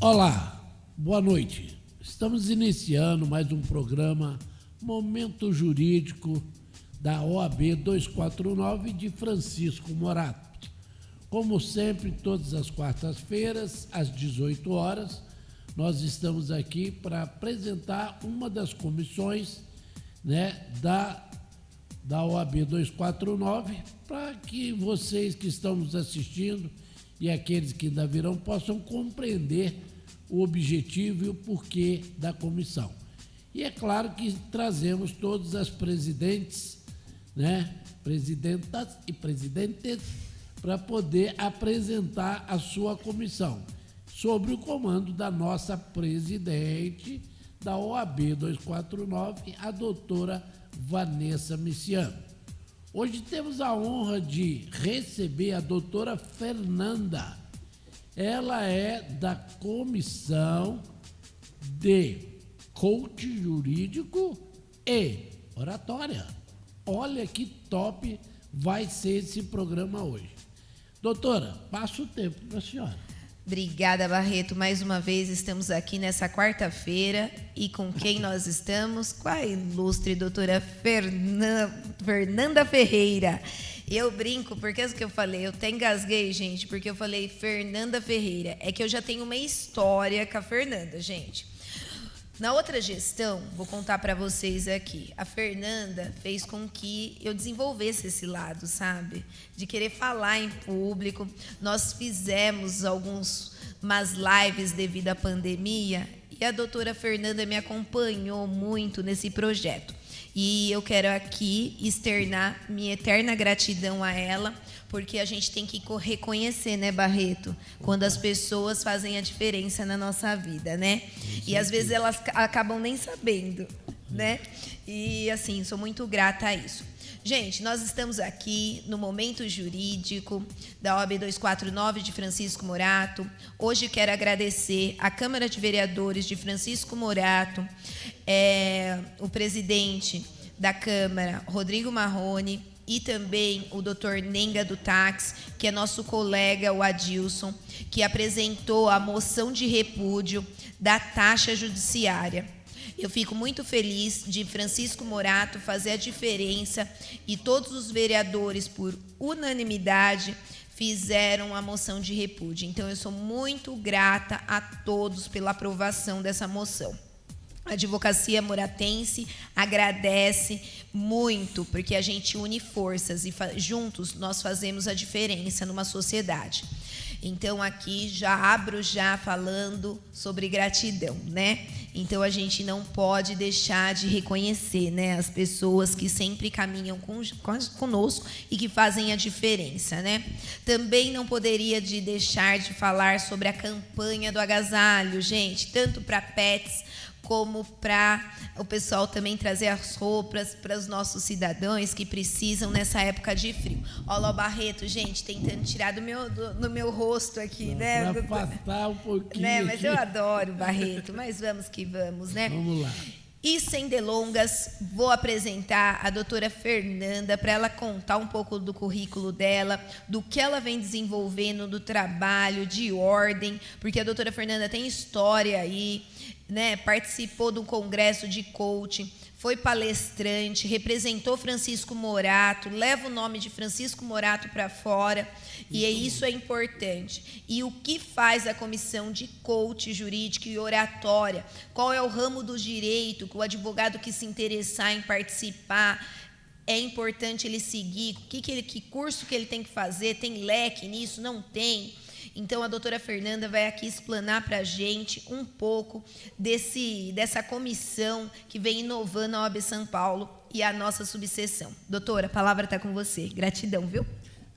Olá, boa noite. Estamos iniciando mais um programa Momento Jurídico da OAB 249 de Francisco Morato. Como sempre, todas as quartas-feiras, às 18 horas, nós estamos aqui para apresentar uma das comissões, da OAB 249, para que vocês que estão nos assistindo e aqueles que ainda virão possam compreender o objetivo e o porquê da comissão. E é claro que trazemos todas as presidentes, presidentas e presidentes, para poder apresentar a sua comissão, sob o comando da nossa presidente da OAB 249, a doutora Vanessa Miciano. Hoje temos a honra de receber a doutora Fernanda. Ela é da Comissão de Coaching Jurídico e Oratória. Olha que top vai ser esse programa hoje. Doutora, passa o tempo para a senhora. Obrigada, Barreto. Mais uma vez estamos aqui nessa quarta-feira e com quem nós estamos? Com a ilustre doutora Fernanda Ferreira. Eu brinco, porque é o que eu falei, eu até engasguei, gente, porque eu falei Fernanda Ferreira. É que eu já tenho uma história com a Fernanda, gente. Na outra gestão, vou contar para vocês aqui, a Fernanda fez com que eu desenvolvesse esse lado, sabe? De querer falar em público. Nós fizemos umas lives devido à pandemia e a doutora Fernanda me acompanhou muito nesse projeto. E eu quero aqui externar minha eterna gratidão a ela, porque a gente tem que reconhecer, né, Barreto? Quando as pessoas fazem a diferença na nossa vida, né? E às vezes elas acabam nem sabendo, né? E assim, sou muito grata a isso. Gente, nós estamos aqui no Momento Jurídico da OAB 249 de Francisco Morato. Hoje quero agradecer à Câmara de Vereadores de Francisco Morato, o presidente da Câmara, Rodrigo Marrone, e também o doutor Nenga do Táxi, que é nosso colega, o Adilson, que apresentou a moção de repúdio da taxa judiciária. Eu fico muito feliz de Francisco Morato fazer a diferença e todos os vereadores, por unanimidade, fizeram a moção de repúdio. Então, eu sou muito grata a todos pela aprovação dessa moção. A Advocacia Moratense agradece muito, porque a gente une forças e juntos nós fazemos a diferença numa sociedade. Então, aqui já abro falando sobre gratidão, né? Então, a gente não pode deixar de reconhecer, né, as pessoas que sempre caminham conosco e que fazem a diferença, né? Também não poderia deixar de falar sobre a campanha do agasalho, gente, tanto para pets como para o pessoal também trazer as roupas para os nossos cidadãos que precisam nessa época de frio. Olha o Barreto, gente, tentando tirar do meu rosto aqui, né? Para afastar um pouquinho. Né? Mas eu adoro o Barreto, mas vamos que vamos, né? Vamos lá. E sem delongas, vou apresentar a doutora Fernanda para ela contar um pouco do currículo dela, do que ela vem desenvolvendo, do trabalho, de ordem, porque a doutora Fernanda tem história aí, né? Participou do congresso de coaching, foi palestrante, representou Francisco Morato, leva o nome de Francisco Morato para fora, e isso é importante. E o que faz a comissão de coaching jurídico e oratória? Qual é o ramo do direito que o advogado que se interessar em participar é importante ele seguir? Que curso que ele tem que fazer? Tem leque nisso? Não tem? Então, a doutora Fernanda vai aqui explanar para a gente um pouco dessa comissão que vem inovando a OAB São Paulo e a nossa subseção. Doutora, a palavra está com você. Gratidão, viu?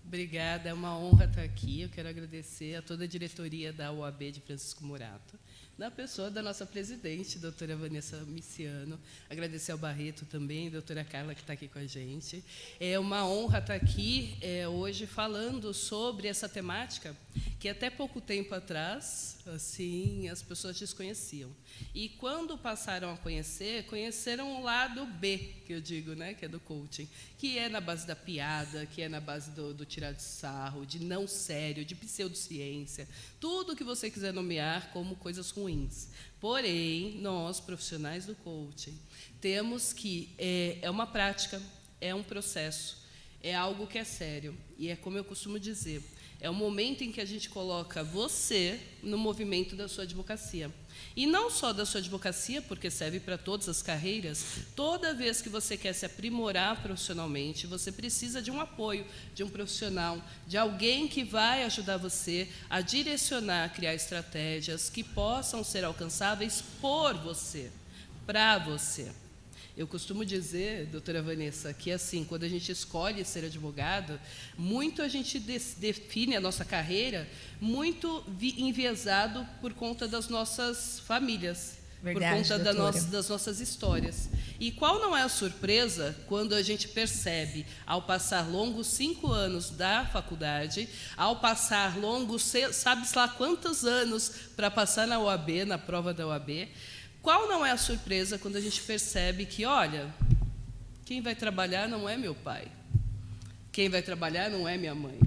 Obrigada, é uma honra estar aqui. Eu quero agradecer a toda a diretoria da OAB de Francisco Morato, na pessoa da nossa presidente, doutora Vanessa Miciano. Agradecer ao Barreto também, doutora Carla, que está aqui com a gente. É uma honra estar aqui hoje falando sobre essa temática que até pouco tempo atrás, assim, as pessoas desconheciam. E quando passaram a conhecer, conheceram o lado B, que eu digo, né, que é do coaching, que é na base da piada, que é na base do tirar de sarro, de não sério, de pseudociência, tudo que você quiser nomear como coisas ruins. Porém, nós, profissionais do coaching, temos que, é uma prática, é um processo, é algo que é sério. E é como eu costumo dizer, é o momento em que a gente coloca você no movimento da sua advocacia. E não só da sua advocacia, porque serve para todas as carreiras. Toda vez que você quer se aprimorar profissionalmente, você precisa de um apoio, de um profissional, de alguém que vai ajudar você a direcionar, a criar estratégias que possam ser alcançáveis por você, para você. Eu costumo dizer, doutora Vanessa, que assim, quando a gente escolhe ser advogado, muito a gente define a nossa carreira muito enviesado por conta das nossas famílias, Verdade, por conta das nossas histórias. E qual não é a surpresa quando a gente percebe, ao passar longos 5 anos da faculdade, ao passar longos, sabe-se lá quantos anos para passar na OAB, na prova da OAB, qual não é a surpresa quando a gente percebe que, olha, quem vai trabalhar não é meu pai, quem vai trabalhar não é minha mãe,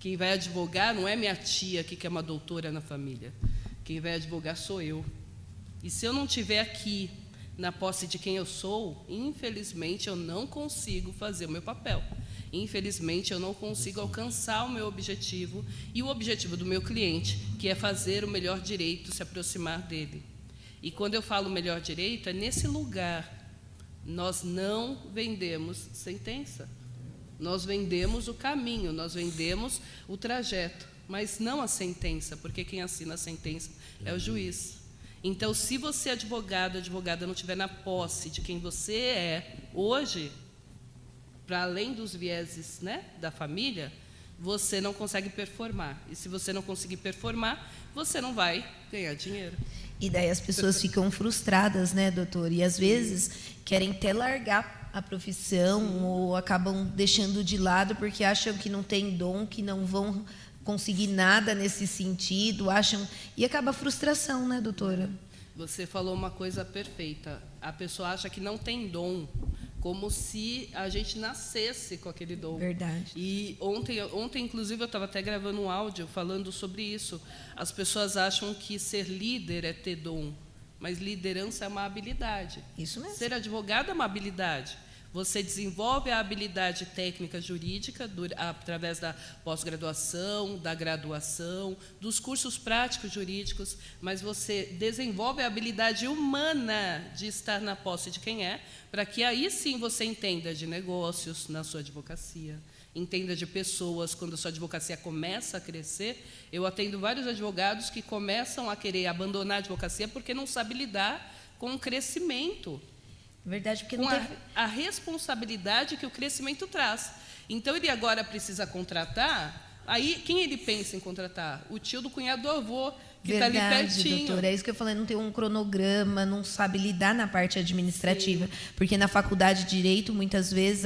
quem vai advogar não é minha tia, que é uma doutora na família, quem vai advogar sou eu. E se eu não estiver aqui, na posse de quem eu sou, infelizmente eu não consigo fazer o meu papel. Infelizmente eu não consigo alcançar o meu objetivo e o objetivo do meu cliente, que é fazer o melhor direito, se aproximar dele. E quando eu falo melhor direito, é nesse lugar. Nós não vendemos sentença. Nós vendemos o caminho, nós vendemos o trajeto, mas não a sentença, porque quem assina a sentença é o juiz. Então, se você, advogado, advogada, não estiver na posse de quem você é hoje, para além dos vieses, né, da família, você não consegue performar. E se você não conseguir performar, você não vai ganhar dinheiro. E daí as pessoas ficam frustradas, né, doutor? E às vezes querem até largar a profissão ou acabam deixando de lado porque acham que não tem dom, que não vão conseguir nada nesse sentido, acham... E acaba a frustração, né, doutora? Você falou uma coisa perfeita. A pessoa acha que não tem dom, como se a gente nascesse com aquele dom. Verdade. E ontem inclusive, eu estava até gravando um áudio falando sobre isso. As pessoas acham que ser líder é ter dom, mas liderança é uma habilidade. Isso mesmo. Ser advogado é uma habilidade. Você desenvolve a habilidade técnica jurídica através da pós-graduação, da graduação, dos cursos práticos jurídicos, mas você desenvolve a habilidade humana de estar na posse de quem é, para que aí sim você entenda de negócios na sua advocacia, entenda de pessoas. Quando a sua advocacia começa a crescer, eu atendo vários advogados que começam a querer abandonar a advocacia porque não sabem lidar com o crescimento. Verdade, porque com não teve... a responsabilidade que o crescimento traz. Então, ele agora precisa contratar, aí quem ele pensa em contratar? O tio do cunhado do avô, que está ali pertinho. Doutora, é isso que eu falei, não tem um cronograma, não sabe lidar na parte administrativa. Sim. Porque na faculdade de Direito, muitas vezes,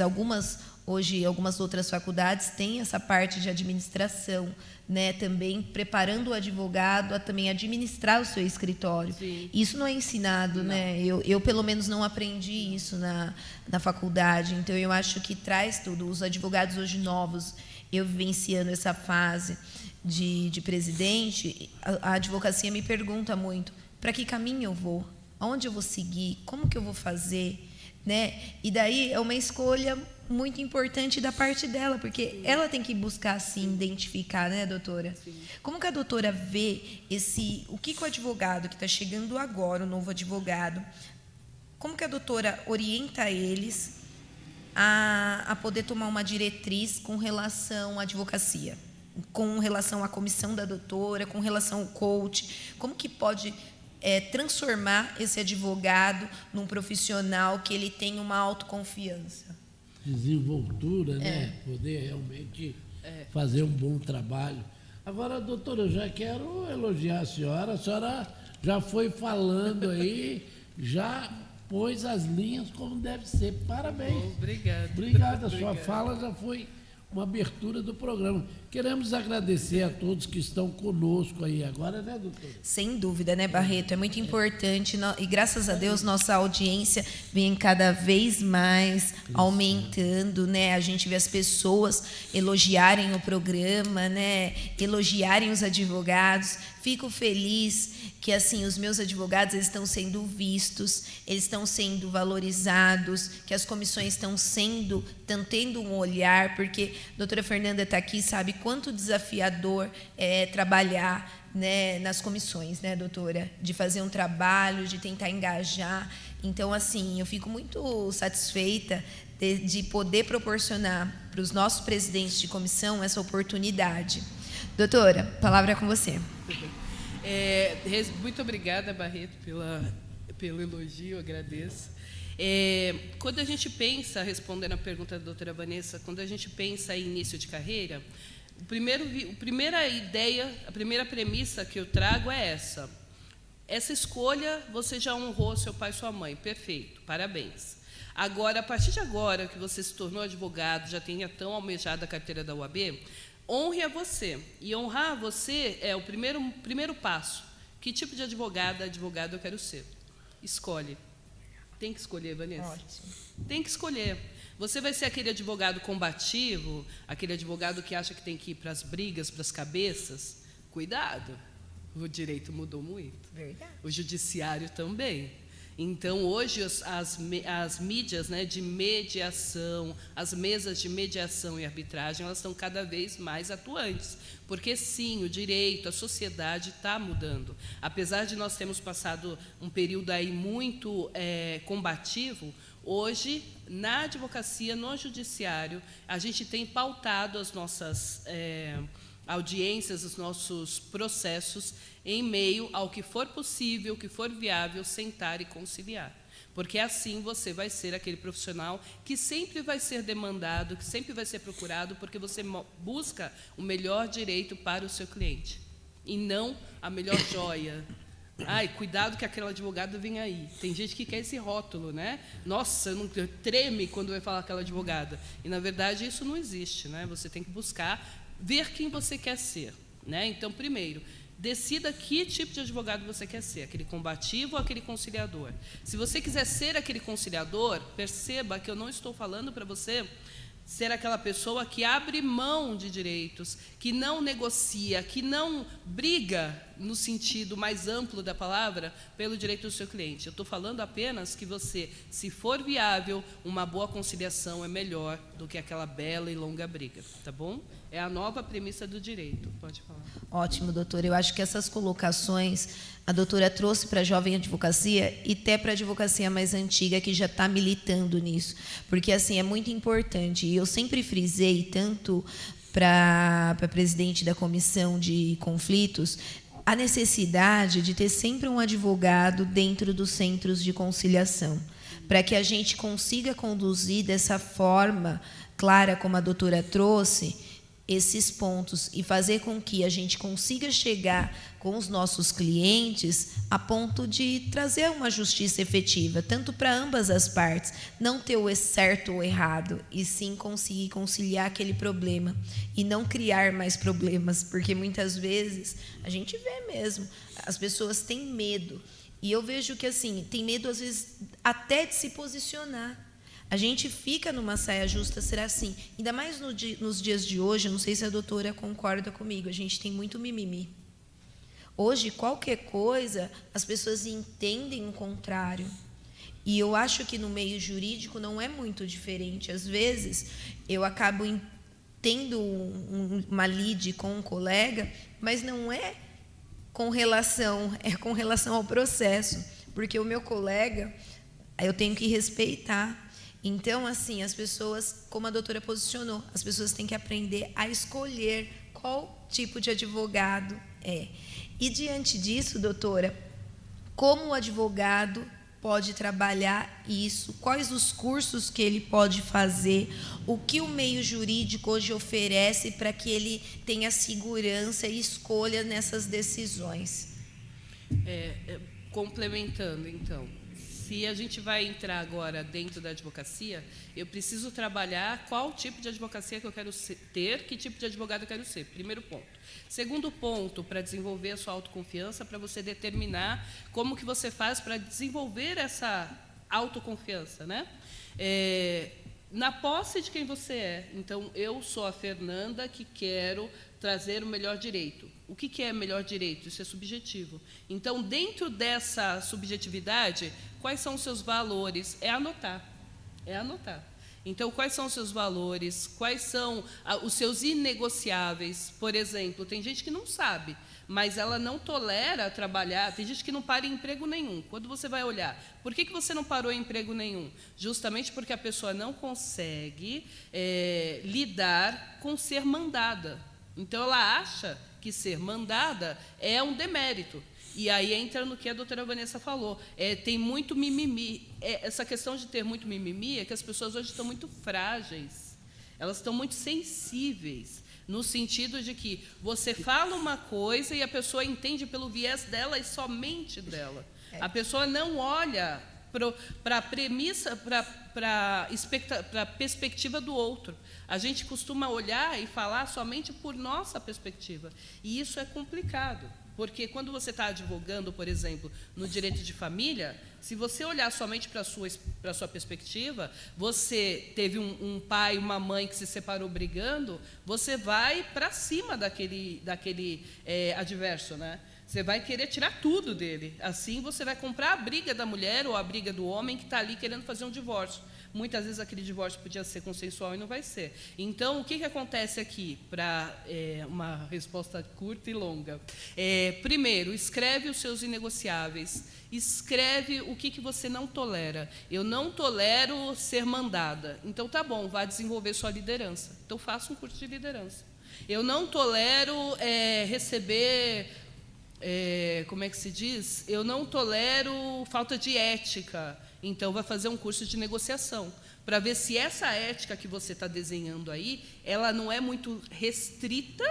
hoje algumas outras faculdades têm essa parte de administração, né, também preparando o advogado a também administrar o seu escritório. Sim. Isso não é ensinado, não. Né? Eu pelo menos não aprendi isso na faculdade. Então eu acho que traz tudo. Os advogados hoje novos, eu vivenciando essa fase de presidente, a advocacia me pergunta muito: para que caminho eu vou? Aonde eu vou seguir? Como que eu vou fazer? Né? E daí é uma escolha muito importante da parte dela, porque sim, ela tem que buscar se identificar, né, doutora? Sim. Como que a doutora vê o que o advogado que está chegando agora, o novo advogado, como que a doutora orienta eles a poder tomar uma diretriz com relação à advocacia, com relação à comissão da doutora, com relação ao coach? Como que pode transformar esse advogado num profissional que ele tenha uma autoconfiança? Desenvoltura, né? Poder realmente fazer um bom trabalho. Agora, doutora, eu já quero elogiar a senhora já foi falando aí, já pôs as linhas como deve ser. Parabéns. Obrigada. Obrigado, a sua fala já foi uma abertura do programa. Queremos agradecer a todos que estão conosco aí agora, né, doutor? Sem dúvida, né, Barreto? É muito importante e graças a Deus nossa audiência vem cada vez mais aumentando, né? A gente vê as pessoas elogiarem o programa, né? Elogiarem os advogados. Fico feliz que assim os meus advogados eles estão sendo vistos, eles estão sendo valorizados, que as comissões estão tendo um olhar, porque a doutora Fernanda está aqui, sabe quanto desafiador é trabalhar, né, nas comissões, né, doutora? De fazer um trabalho, de tentar engajar. Então, assim, eu fico muito satisfeita de poder proporcionar para os nossos presidentes de comissão essa oportunidade. Doutora, a palavra é com você. Muito obrigada, Barreto, pelo elogio, agradeço. Quando a gente pensa, respondendo a pergunta da doutora Vanessa, quando a gente pensa em início de carreira, a primeira ideia, a primeira premissa que eu trago é essa. Essa escolha, você já honrou seu pai e sua mãe, perfeito, parabéns. Agora, a partir de agora, que você se tornou advogado, já tenha tão almejada a carteira da UAB, honre a você. E honrar a você é o primeiro passo. Que tipo de advogado eu quero ser? Escolhe. Tem que escolher, Vanessa. Ótimo. Tem que escolher. Você vai ser aquele advogado combativo, aquele advogado que acha que tem que ir para as brigas, para as cabeças? Cuidado. O direito mudou muito. Verdade. O judiciário também. Então, hoje, as mídias, né, de mediação, as mesas de mediação e arbitragem, elas estão cada vez mais atuantes. Porque, sim, o direito, a sociedade está mudando. Apesar de nós termos passado um período aí muito combativo, hoje, na advocacia, no judiciário, a gente tem pautado as nossas audiências, os nossos processos, em meio ao que for possível, o que for viável, sentar e conciliar. Porque assim você vai ser aquele profissional que sempre vai ser demandado, que sempre vai ser procurado, porque você busca o melhor direito para o seu cliente, e não a melhor joia. Ai, cuidado que aquele advogado vem aí. Tem gente que quer esse rótulo, né? Nossa, não treme quando vai falar aquela advogada. E, na verdade, isso não existe, né? Você tem que buscar ver quem você quer ser, né? Então, primeiro, decida que tipo de advogado você quer ser, aquele combativo ou aquele conciliador. Se você quiser ser aquele conciliador, perceba que eu não estou falando para você ser aquela pessoa que abre mão de direitos, que não negocia, que não briga, no sentido mais amplo da palavra, pelo direito do seu cliente. Eu estou falando apenas que você, se for viável, uma boa conciliação é melhor do que aquela bela e longa briga, tá bom? É a nova premissa do direito. Pode falar. Ótimo, doutora. Eu acho que essas colocações a doutora trouxe para a jovem advocacia e até para a advocacia mais antiga, que já está militando nisso. Porque, assim, é muito importante. E eu sempre frisei, tanto para a presidente da comissão de conflitos, a necessidade de ter sempre um advogado dentro dos centros de conciliação, para que a gente consiga conduzir dessa forma clara, como a doutora trouxe, esses pontos e fazer com que a gente consiga chegar com os nossos clientes a ponto de trazer uma justiça efetiva, tanto para ambas as partes, não ter o certo ou errado, e sim conseguir conciliar aquele problema e não criar mais problemas, porque muitas vezes a gente vê mesmo, as pessoas têm medo, e eu vejo que assim, tem medo às vezes até de se posicionar. A gente fica numa saia justa, será assim. Ainda mais nos dias de hoje, não sei se a doutora concorda comigo, a gente tem muito mimimi. Hoje, qualquer coisa, as pessoas entendem o contrário. E eu acho que no meio jurídico não é muito diferente. Às vezes, eu acabo tendo uma lide com um colega, mas não é com relação ao processo. Porque o meu colega, eu tenho que respeitar. Então, assim, as pessoas, como a doutora posicionou, as pessoas têm que aprender a escolher qual tipo de advogado é. E, diante disso, doutora, como o advogado pode trabalhar isso? Quais os cursos que ele pode fazer? O que o meio jurídico hoje oferece para que ele tenha segurança e escolha nessas decisões? Complementando, então, se a gente vai entrar agora dentro da advocacia, eu preciso trabalhar qual tipo de advocacia que eu quero ter, que tipo de advogado eu quero ser, primeiro ponto. Segundo ponto, para desenvolver a sua autoconfiança, para você determinar como que você faz para desenvolver essa autoconfiança, né? Na posse de quem você é. Então, eu sou a Fernanda que quero trazer o melhor direito. O que é melhor direito? Isso é subjetivo. Então, dentro dessa subjetividade, quais são os seus valores? É anotar. É anotar. Então, quais são os seus valores? Quais são os seus inegociáveis? Por exemplo, tem gente que não sabe, mas ela não tolera trabalhar. Tem gente que não para em emprego nenhum. Quando você vai olhar, por que você não parou em emprego nenhum? Justamente porque a pessoa não consegue lidar com ser mandada. Então, ela acha que ser mandada é um demérito. E aí entra no que a doutora Vanessa falou. Tem muito mimimi. Essa questão de ter muito mimimi é que as pessoas hoje estão muito frágeis. Elas estão muito sensíveis, no sentido de que você fala uma coisa e a pessoa entende pelo viés dela e somente dela. A pessoa não olha para a premissa, para a perspectiva do outro. A gente costuma olhar e falar somente por nossa perspectiva. E isso é complicado. Porque quando você está advogando, por exemplo, no direito de família, se você olhar somente para a sua perspectiva, você teve um pai e uma mãe que se separou brigando, você vai para cima daquele adverso, né? Você vai querer tirar tudo dele. Assim, você vai comprar a briga da mulher ou a briga do homem que está ali querendo fazer um divórcio. Muitas vezes aquele divórcio podia ser consensual e não vai ser. Então, o que acontece aqui? Para uma resposta curta e longa. Primeiro, escreve os seus inegociáveis. Escreve o que você não tolera. Eu não tolero ser mandada. Então, tá bom, vá desenvolver sua liderança. Então, faça um curso de liderança. Eu não tolero receber... como é que se diz? Eu não tolero falta de ética. Então, vai fazer um curso de negociação, para ver se essa ética que você está desenhando aí, ela não é muito restrita,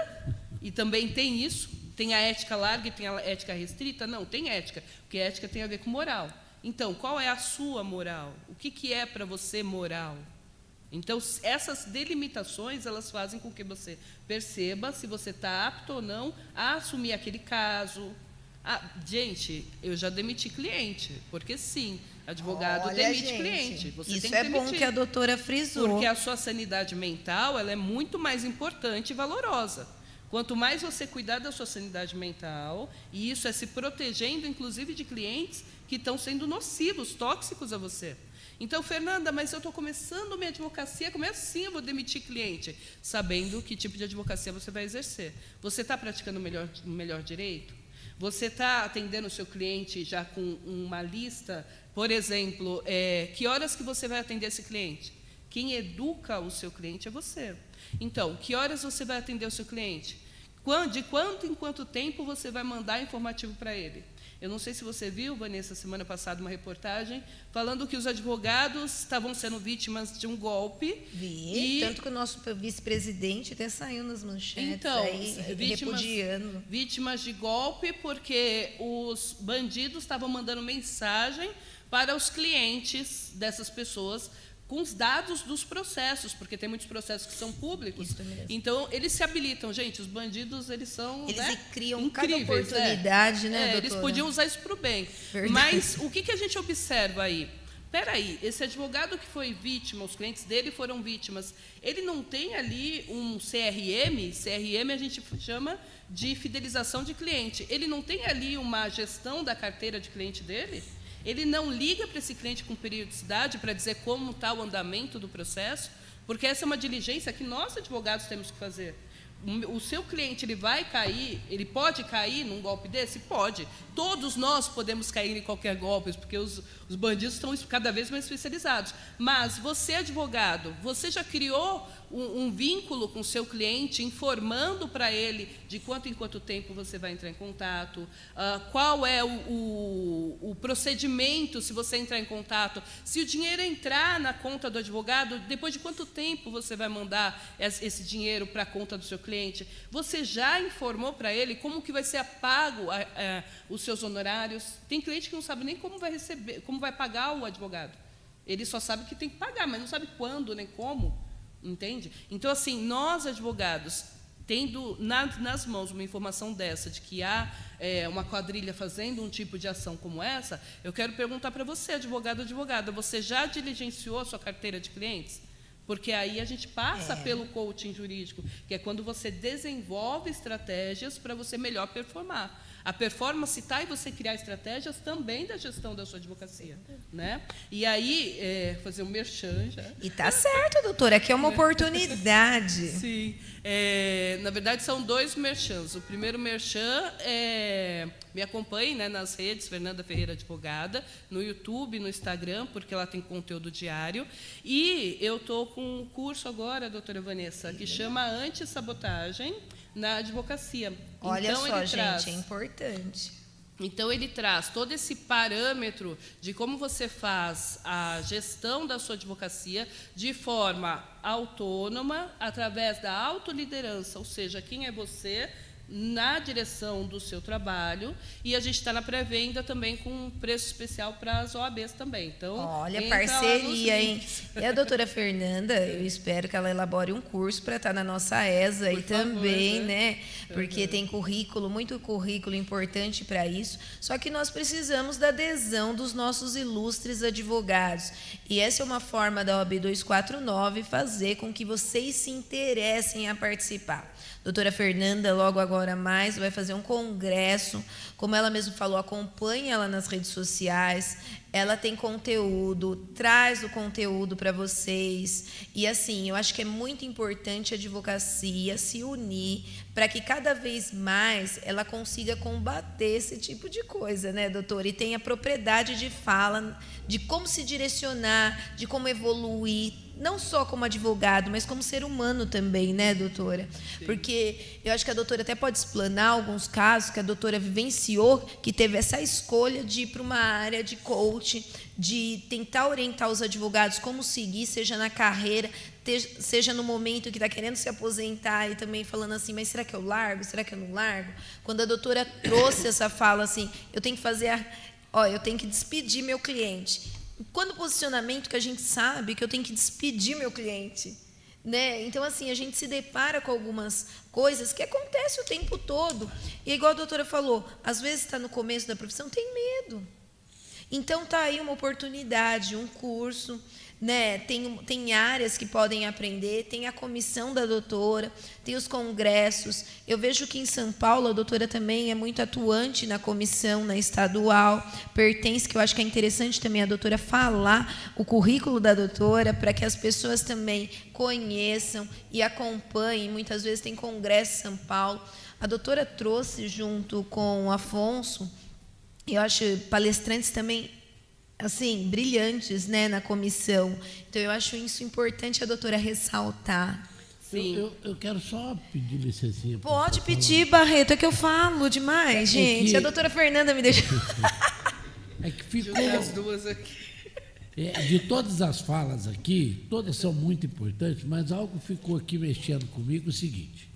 e também tem isso, tem a ética larga e tem a ética restrita? Não, tem ética, porque ética tem a ver com moral. Então, qual é a sua moral? O que é para você moral? Então, essas delimitações, elas fazem com que você perceba se você está apto ou não a assumir aquele caso. Gente, eu já demiti cliente, porque sim, advogado demite cliente. Você isso tem que bom que a doutora frisou. Porque a sua sanidade mental, ela é muito mais importante e valorosa. Quanto mais você cuidar da sua sanidade mental, e isso é se protegendo, inclusive, de clientes que estão sendo nocivos, tóxicos a você. Então, Fernanda, mas eu estou começando minha advocacia, como é assim eu vou demitir cliente? Sabendo que tipo de advocacia você vai exercer. Você está praticando o melhor direito? Você está atendendo o seu cliente já com uma lista? Por exemplo, que horas que você vai atender esse cliente? Quem educa o seu cliente é você. Então, que horas você vai atender o seu cliente? De quanto em quanto tempo você vai mandar informativo para ele? Eu não sei se você viu, Vanessa, semana passada, uma reportagem falando que os advogados estavam sendo vítimas de um golpe. Vi, tanto que o nosso vice-presidente até saiu nas manchetes, então, repudiando. Vítimas de golpe porque os bandidos estavam mandando mensagem para os clientes dessas pessoas com os dados dos processos, porque tem muitos processos que são públicos. Então, eles se habilitam. Gente, os bandidos, eles são criam incríveis, cada oportunidade, né, doutora? Eles podiam usar isso para o bem. Verdade. Mas o que a gente observa aí? Espera aí, esse advogado que foi vítima, os clientes dele foram vítimas, ele não tem ali um CRM? CRM a gente chama de fidelização de cliente. Ele não tem ali uma gestão da carteira de cliente dele? Ele não liga para esse cliente com periodicidade para dizer como está o andamento do processo? Porque essa é uma diligência que nós, advogados, temos que fazer. O seu cliente, ele vai cair, ele pode cair num golpe desse? Pode. Todos nós podemos cair em qualquer golpe, porque os bandidos estão cada vez mais especializados. Mas você, advogado, você já criou um vínculo com o seu cliente, informando para ele de quanto em quanto tempo você vai entrar em contato, qual é o procedimento se você entrar em contato, se o dinheiro entrar na conta do advogado, depois de quanto tempo você vai mandar esse dinheiro para a conta do seu cliente. Você já informou para ele como que vai ser pago os seus honorários? Tem cliente que não sabe nem como vai receber, como vai pagar o advogado. Ele só sabe que tem que pagar, mas não sabe quando nem como. Entende? Então, assim, nós, advogados, tendo nas mãos uma informação dessa, de que há uma quadrilha fazendo um tipo de ação como essa, eu quero perguntar para você, advogado, advogada, você já diligenciou a sua carteira de clientes? Porque aí a gente passa pelo coaching jurídico, que é quando você desenvolve estratégias para você melhor performar. A performance está em você criar estratégias também da gestão da sua advocacia, né? E aí, fazer um merchan já. E tá certo, doutora, aqui é uma oportunidade. Sim. Na verdade, são 2 merchans. O primeiro merchan me acompanhe, né, nas redes, Fernanda Ferreira Advogada, no YouTube, no Instagram, porque ela tem conteúdo diário. E eu estou com um curso agora, doutora Vanessa, que chama Antissabotagem na Advocacia. Olha então, só, ele traz, gente, é importante. Então, ele traz todo esse parâmetro de como você faz a gestão da sua advocacia de forma autônoma, através da autoliderança, ou seja, quem é você na direção do seu trabalho, e a gente está na pré-venda também com um preço especial para as OABs também. Então, olha, parceria, hein? E a doutora Fernanda, eu espero que ela elabore um curso para estar na nossa ESA aí também, né? Porque tem currículo, muito currículo importante para isso. Só que nós precisamos da adesão dos nossos ilustres advogados. E essa é uma forma da OAB 249 fazer com que vocês se interessem a participar. Doutora Fernanda, logo agora mais, vai fazer um congresso. Como ela mesma falou, acompanhe ela nas redes sociais. Ela tem conteúdo, traz o conteúdo para vocês. E, assim, eu acho que é muito importante a advocacia se unir para que cada vez mais ela consiga combater esse tipo de coisa, né, doutora? E tenha propriedade de fala, de como se direcionar, de como evoluir, não só como advogado, mas como ser humano também, né, doutora? Sim. Porque eu acho que a doutora até pode explanar alguns casos que a doutora vivenciou, que teve essa escolha de ir para uma área de coaching, de tentar orientar os advogados como seguir, seja na carreira, seja no momento que está querendo se aposentar e também falando assim, mas será que eu largo? Será que eu não largo? Quando a doutora trouxe essa fala assim, eu tenho que fazer, eu tenho que despedir meu cliente. Quando o posicionamento que a gente sabe que eu tenho que despedir meu cliente, né? Então, assim, a gente se depara com algumas coisas que acontecem o tempo todo. E igual a doutora falou, às vezes está no começo da profissão, tem medo. Então, está aí uma oportunidade, um curso, né? Tem áreas que podem aprender, tem a comissão da doutora, tem os congressos. Eu vejo que em São Paulo a doutora também é muito atuante na comissão, na estadual, pertence, que eu acho que é interessante também a doutora falar o currículo da doutora, para que as pessoas também conheçam e acompanhem. Muitas vezes tem congresso em São Paulo. A doutora trouxe junto com o Afonso, eu acho palestrantes também assim, brilhantes, né, na comissão. Então, eu acho isso importante a doutora ressaltar. Sim. Eu quero só pedir licença. Pode pedir, Barreto, é que eu falo demais, gente. A doutora Fernanda me deixou. É que ficou... as duas aqui. De todas as falas aqui, todas são muito importantes, mas algo ficou aqui mexendo comigo, o seguinte.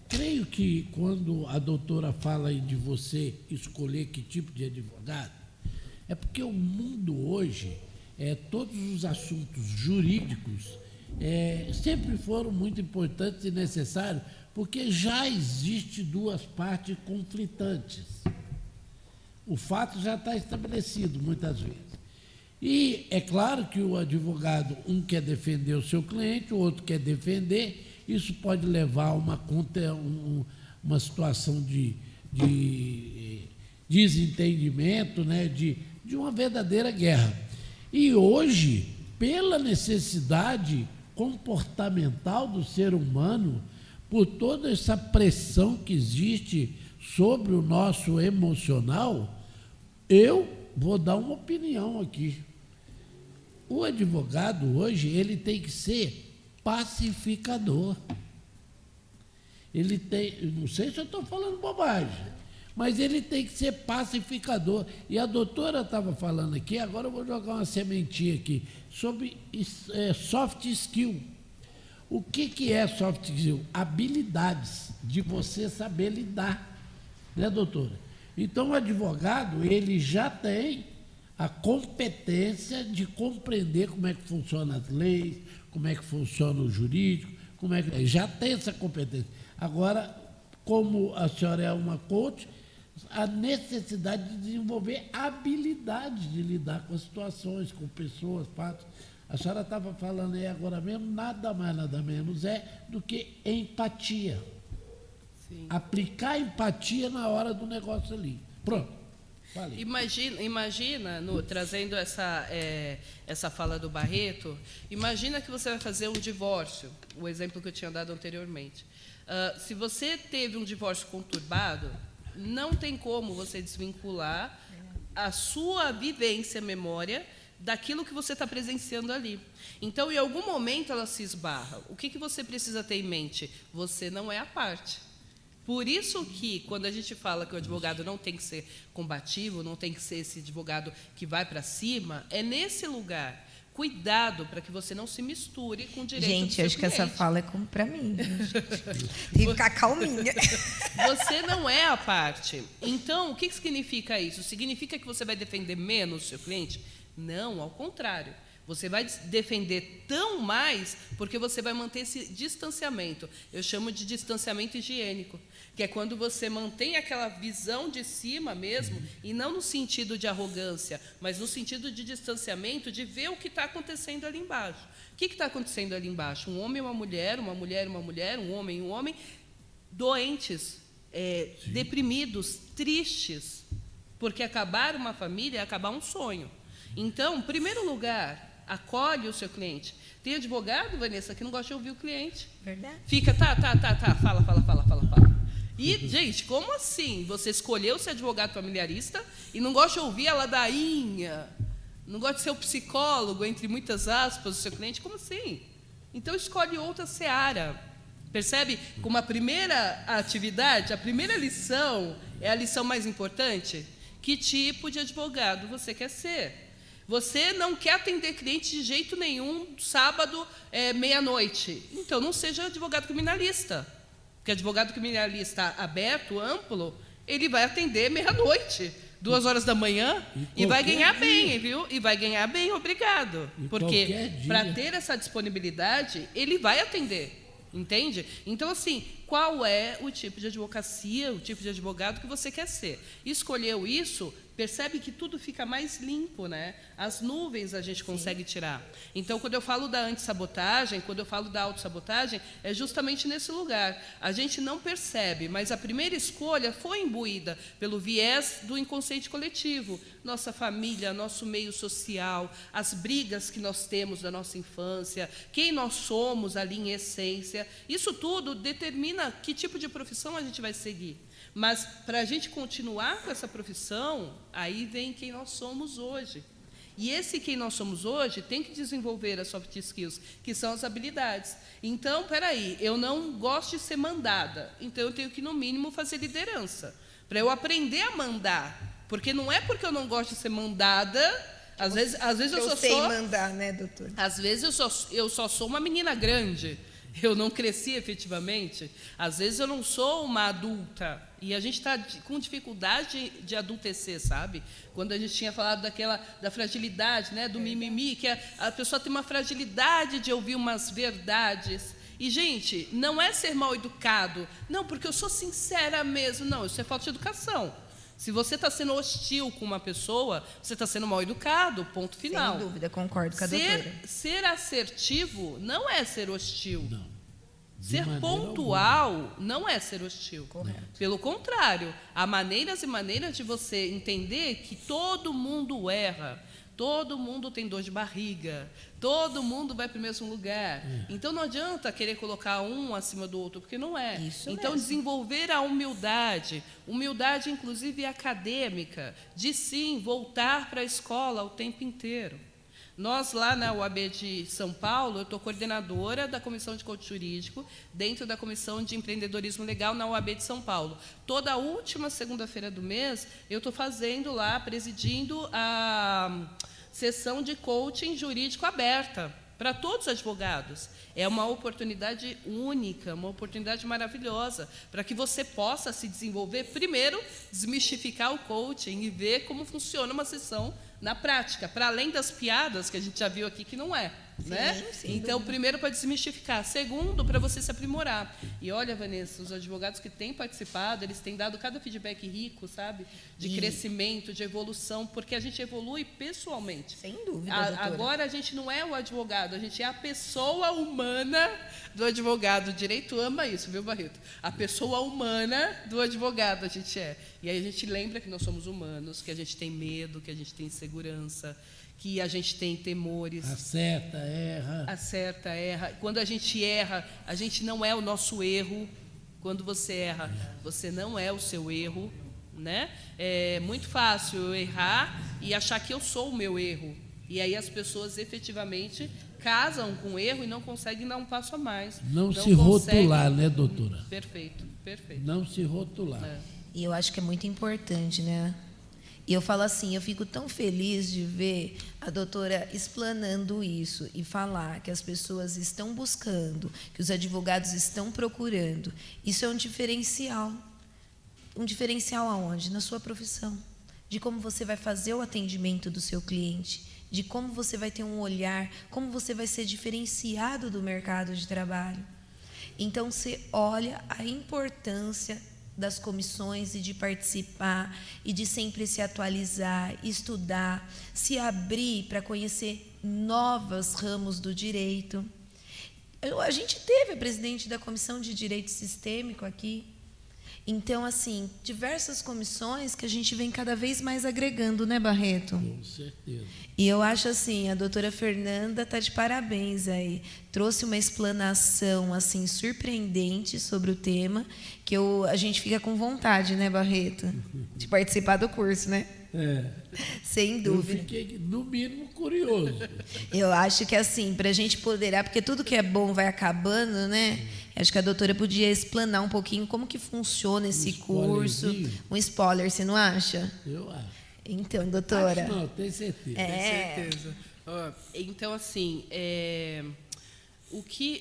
Creio que quando a doutora fala aí de você escolher que tipo de advogado, é porque o mundo hoje, todos os assuntos jurídicos sempre foram muito importantes e necessários, porque já existe 2 partes conflitantes. O fato já está estabelecido muitas vezes. E é claro que o advogado, um quer defender o seu cliente, o outro quer defender, isso pode levar a uma situação de desentendimento, né, de uma verdadeira guerra. E hoje, pela necessidade comportamental do ser humano, por toda essa pressão que existe sobre o nosso emocional, eu vou dar uma opinião aqui. O advogado hoje, ele tem que ser pacificador. Ele tem, não sei se eu estou falando bobagem, mas ele tem que ser pacificador. E a doutora estava falando aqui, agora eu vou jogar uma sementinha aqui, sobre soft skill. O que é soft skill? Habilidades de você saber lidar, né, doutora? Então, o advogado, ele já tem a competência de compreender como é que funcionam as leis, como é que funciona o jurídico, já tem essa competência. Agora, como a senhora é uma coach, a necessidade de desenvolver habilidade de lidar com as situações, com pessoas, fatos. A senhora estava falando aí agora mesmo, nada mais, nada menos do que empatia. Sim. Aplicar empatia na hora do negócio ali. Pronto. Falei. Imagina trazendo essa fala do Barreto, imagina que você vai fazer um divórcio, o exemplo que eu tinha dado anteriormente. Se você teve um divórcio conturbado, não tem como você desvincular a sua vivência, memória, daquilo que você está presenciando ali. Então, em algum momento, ela se esbarra. O que você precisa ter em mente? Você não é a parte. Por isso que, quando a gente fala que o advogado não tem que ser combativo, não tem que ser esse advogado que vai para cima, é nesse lugar. Cuidado para que você não se misture com o direito do seu cliente. Gente, acho que essa fala é como para mim. Tem que ficar calminha. Você não é a parte. Então, o que significa isso? Significa que você vai defender menos o seu cliente? Não, ao contrário. Você vai defender tão mais porque você vai manter esse distanciamento. Eu chamo de distanciamento higiênico, que é quando você mantém aquela visão de cima mesmo, e não no sentido de arrogância, mas no sentido de distanciamento, de ver o que está acontecendo ali embaixo. O que está acontecendo ali embaixo? Um homem e uma mulher, uma mulher e uma mulher, um homem e um homem, doentes, deprimidos, tristes, porque acabar uma família é acabar um sonho. Então, em primeiro lugar, acolhe o seu cliente. Tem advogado, Vanessa, que não gosta de ouvir o cliente. Verdade. Fica, fala. E, gente, como assim? Você escolheu ser advogado familiarista e não gosta de ouvir a ladainha, não gosta de ser o psicólogo, entre muitas aspas, do seu cliente? Como assim? Então, escolhe outra seara. Percebe? Como a primeira atividade, a primeira lição é a lição mais importante. Que tipo de advogado você quer ser? Você não quer atender cliente de jeito nenhum, sábado, meia-noite. Então, não seja advogado criminalista. Porque advogado criminalista aberto, amplo, ele vai atender meia-noite, 2 horas da manhã, e vai ganhar bem, viu? E vai ganhar bem, obrigado. Porque, para ter essa disponibilidade, ele vai atender. Entende? Então, assim, qual é o tipo de advocacia, o tipo de advogado que você quer ser? Escolheu isso, percebe que tudo fica mais limpo, né? As nuvens a gente consegue tirar. Então, quando eu falo da antissabotagem, quando eu falo da autossabotagem, é justamente nesse lugar. A gente não percebe, mas a primeira escolha foi imbuída pelo viés do inconsciente coletivo. Nossa família, nosso meio social, as brigas que nós temos da nossa infância, quem nós somos ali em essência. Isso tudo determina que tipo de profissão a gente vai seguir. Mas, para a gente continuar com essa profissão, aí vem quem nós somos hoje. E esse quem nós somos hoje tem que desenvolver as soft skills, que são as habilidades. Então, espera aí, eu não gosto de ser mandada, então eu tenho que, no mínimo, fazer liderança, para eu aprender a mandar. Porque não é porque eu não gosto de ser mandada, às vezes eu sei mandar, né, doutor? Às vezes eu só sou uma menina grande. Eu não cresci efetivamente. Às vezes eu não sou uma adulta. E a gente está com dificuldade de adultecer, sabe? Quando a gente tinha falado da fragilidade, né? Do mimimi, que a pessoa tem uma fragilidade de ouvir umas verdades. E, gente, não é ser mal educado. Não, porque eu sou sincera mesmo. Não, isso é falta de educação. Se você está sendo hostil com uma pessoa, você está sendo mal educado, ponto final. Sem dúvida, concordo com a doutora. Ser assertivo não é ser hostil. Não. Ser pontual não é ser hostil. Correto. Pelo contrário, há maneiras e maneiras de você entender que todo mundo erra, todo mundo tem dor de barriga, todo mundo vai para o mesmo lugar. Então, não adianta querer colocar um acima do outro, porque não é. Isso então, mesmo. desenvolver a humildade, inclusive acadêmica, de sim voltar para a escola o tempo inteiro. Nós, lá na UAB de São Paulo, eu estou coordenadora da Comissão de Coaching Jurídico, dentro da Comissão de Empreendedorismo Legal na UAB de São Paulo. Toda a última segunda-feira do mês, eu estou fazendo lá, presidindo a sessão de coaching jurídico aberta para todos os advogados. É uma oportunidade única, uma oportunidade maravilhosa, para que você possa se desenvolver, primeiro, desmistificar o coaching e ver como funciona uma sessão na prática, para além das piadas que a gente já viu aqui que não é. Sim, né? Então, primeiro, para desmistificar. Segundo, para você se aprimorar. E olha, Vanessa, os advogados que têm participado, eles têm dado cada feedback rico, sabe? De crescimento, de evolução, porque a gente evolui pessoalmente. Sem dúvida, doutora. Agora, a gente não é o advogado, a gente é a pessoa humana do advogado. O direito ama isso, viu, Barreto? A pessoa humana do advogado a gente é. E aí a gente lembra que nós somos humanos, que a gente tem medo, que a gente tem insegurança, que a gente tem temores. Acerta, erra. Acerta, erra. Quando a gente erra, a gente não é o nosso erro. Quando você erra, você não é o seu erro, né? É muito fácil eu errar e achar que eu sou o meu erro. E aí as pessoas efetivamente casam com o erro e não conseguem dar um passo a mais. Não se rotular, né, doutora? Perfeito, perfeito. Não se rotular. E eu acho que é muito importante, né? E eu falo assim, eu fico tão feliz de ver a doutora explanando isso e falar que as pessoas estão buscando, que os advogados estão procurando. Isso é um diferencial. Um diferencial aonde? Na sua profissão. De como você vai fazer o atendimento do seu cliente, de como você vai ter um olhar, como você vai ser diferenciado do mercado de trabalho. Então, você olha a importância das comissões e de participar e de sempre se atualizar, estudar, se abrir para conhecer novos ramos do direito. A gente teve a presidente da Comissão de Direito Sistêmico aqui. Então, assim, diversas comissões que a gente vem cada vez mais agregando, né, Barreto? Com certeza. E eu acho assim, a doutora Fernanda está de parabéns aí. Trouxe uma explanação assim surpreendente sobre o tema, que a gente fica com vontade, né, Barreto? De participar do curso, né? É. Sem dúvida. Eu fiquei, no mínimo, curioso. Eu acho que assim, para a gente poder, porque tudo que é bom vai acabando, né? Acho que a doutora podia explanar um pouquinho como que funciona esse curso. Um spoiler, você não acha? Eu acho. Então, doutora. Acho não, tenho certeza. Tenho certeza. Então, assim,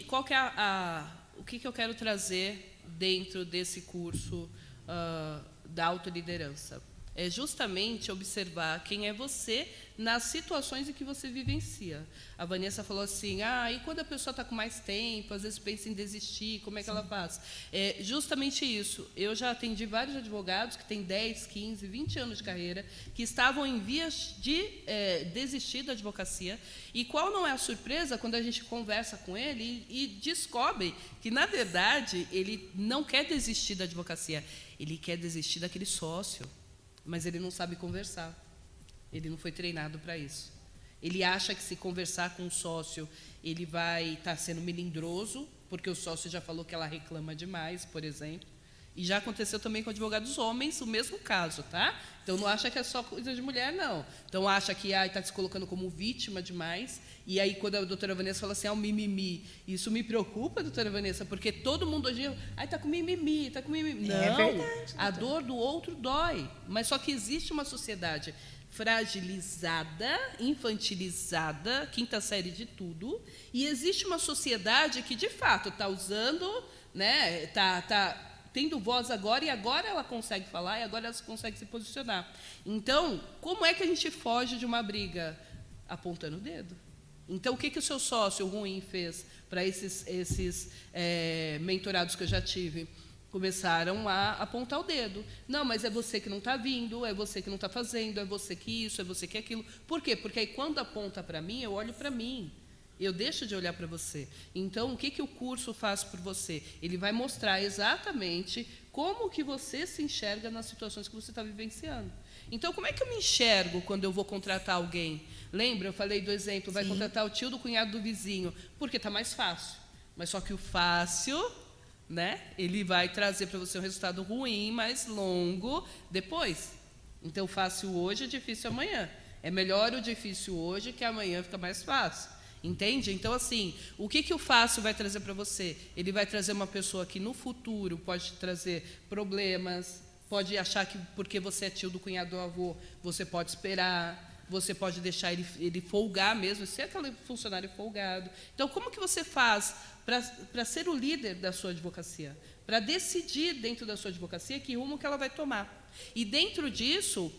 qual que é o que eu quero trazer dentro desse curso da autoliderança? É justamente observar quem é você nas situações em que você vivencia. A Vanessa falou assim, e quando a pessoa está com mais tempo, às vezes pensa em desistir, como é que ela faz? É justamente isso. Eu já atendi vários advogados que têm 10, 15, 20 anos de carreira, que estavam em vias de desistir da advocacia. E qual não é a surpresa quando a gente conversa com ele e descobre que, na verdade, ele não quer desistir da advocacia, ele quer desistir daquele sócio. Mas ele não sabe conversar. Ele não foi treinado para isso. Ele acha que se conversar com o sócio, ele vai estar sendo melindroso, porque o sócio já falou que ela reclama demais, por exemplo. E já aconteceu também com advogados homens, o mesmo caso, tá? Então, não acha que é só coisa de mulher, não. Então, acha que está se colocando como vítima demais. E aí, quando a doutora Vanessa fala assim, o mimimi, isso me preocupa, doutora Vanessa, porque todo mundo hoje, está com mimimi, está com mimimi. Não, é verdade, a dor do outro dói. Mas só que existe uma sociedade fragilizada, infantilizada, quinta série de tudo, e existe uma sociedade que, de fato, está usando, né, está tendo voz agora, e agora ela consegue falar, e agora ela consegue se posicionar. Então, como é que a gente foge de uma briga? Apontando o dedo. Então, o que o seu sócio ruim fez para esses mentorados que eu já tive? Começaram a apontar o dedo. Não, mas é você que não está vindo, é você que não está fazendo, é você que isso, é você que aquilo. Por quê? Porque aí, quando aponta para mim, eu olho para mim. Eu deixo de olhar para você. Então, o que o curso faz por você? Ele vai mostrar exatamente como que você se enxerga nas situações que você está vivenciando. Então, como é que eu me enxergo quando eu vou contratar alguém? Lembra, eu falei do exemplo, vai contratar o tio do cunhado do vizinho, porque está mais fácil. Mas só que o fácil, né, ele vai trazer para você um resultado ruim, mais longo, depois. Então, fácil hoje é difícil amanhã. É melhor o difícil hoje, que amanhã fica mais fácil. Entende? Então, assim, o que o fácil vai trazer para você? Ele vai trazer uma pessoa que no futuro pode te trazer problemas, pode achar que porque você é tio do cunhado do avô, você pode esperar, você pode deixar ele folgar mesmo, ser aquele funcionário folgado. Então, como que você faz para ser o líder da sua advocacia? Para decidir dentro da sua advocacia que rumo que ela vai tomar. E dentro disso,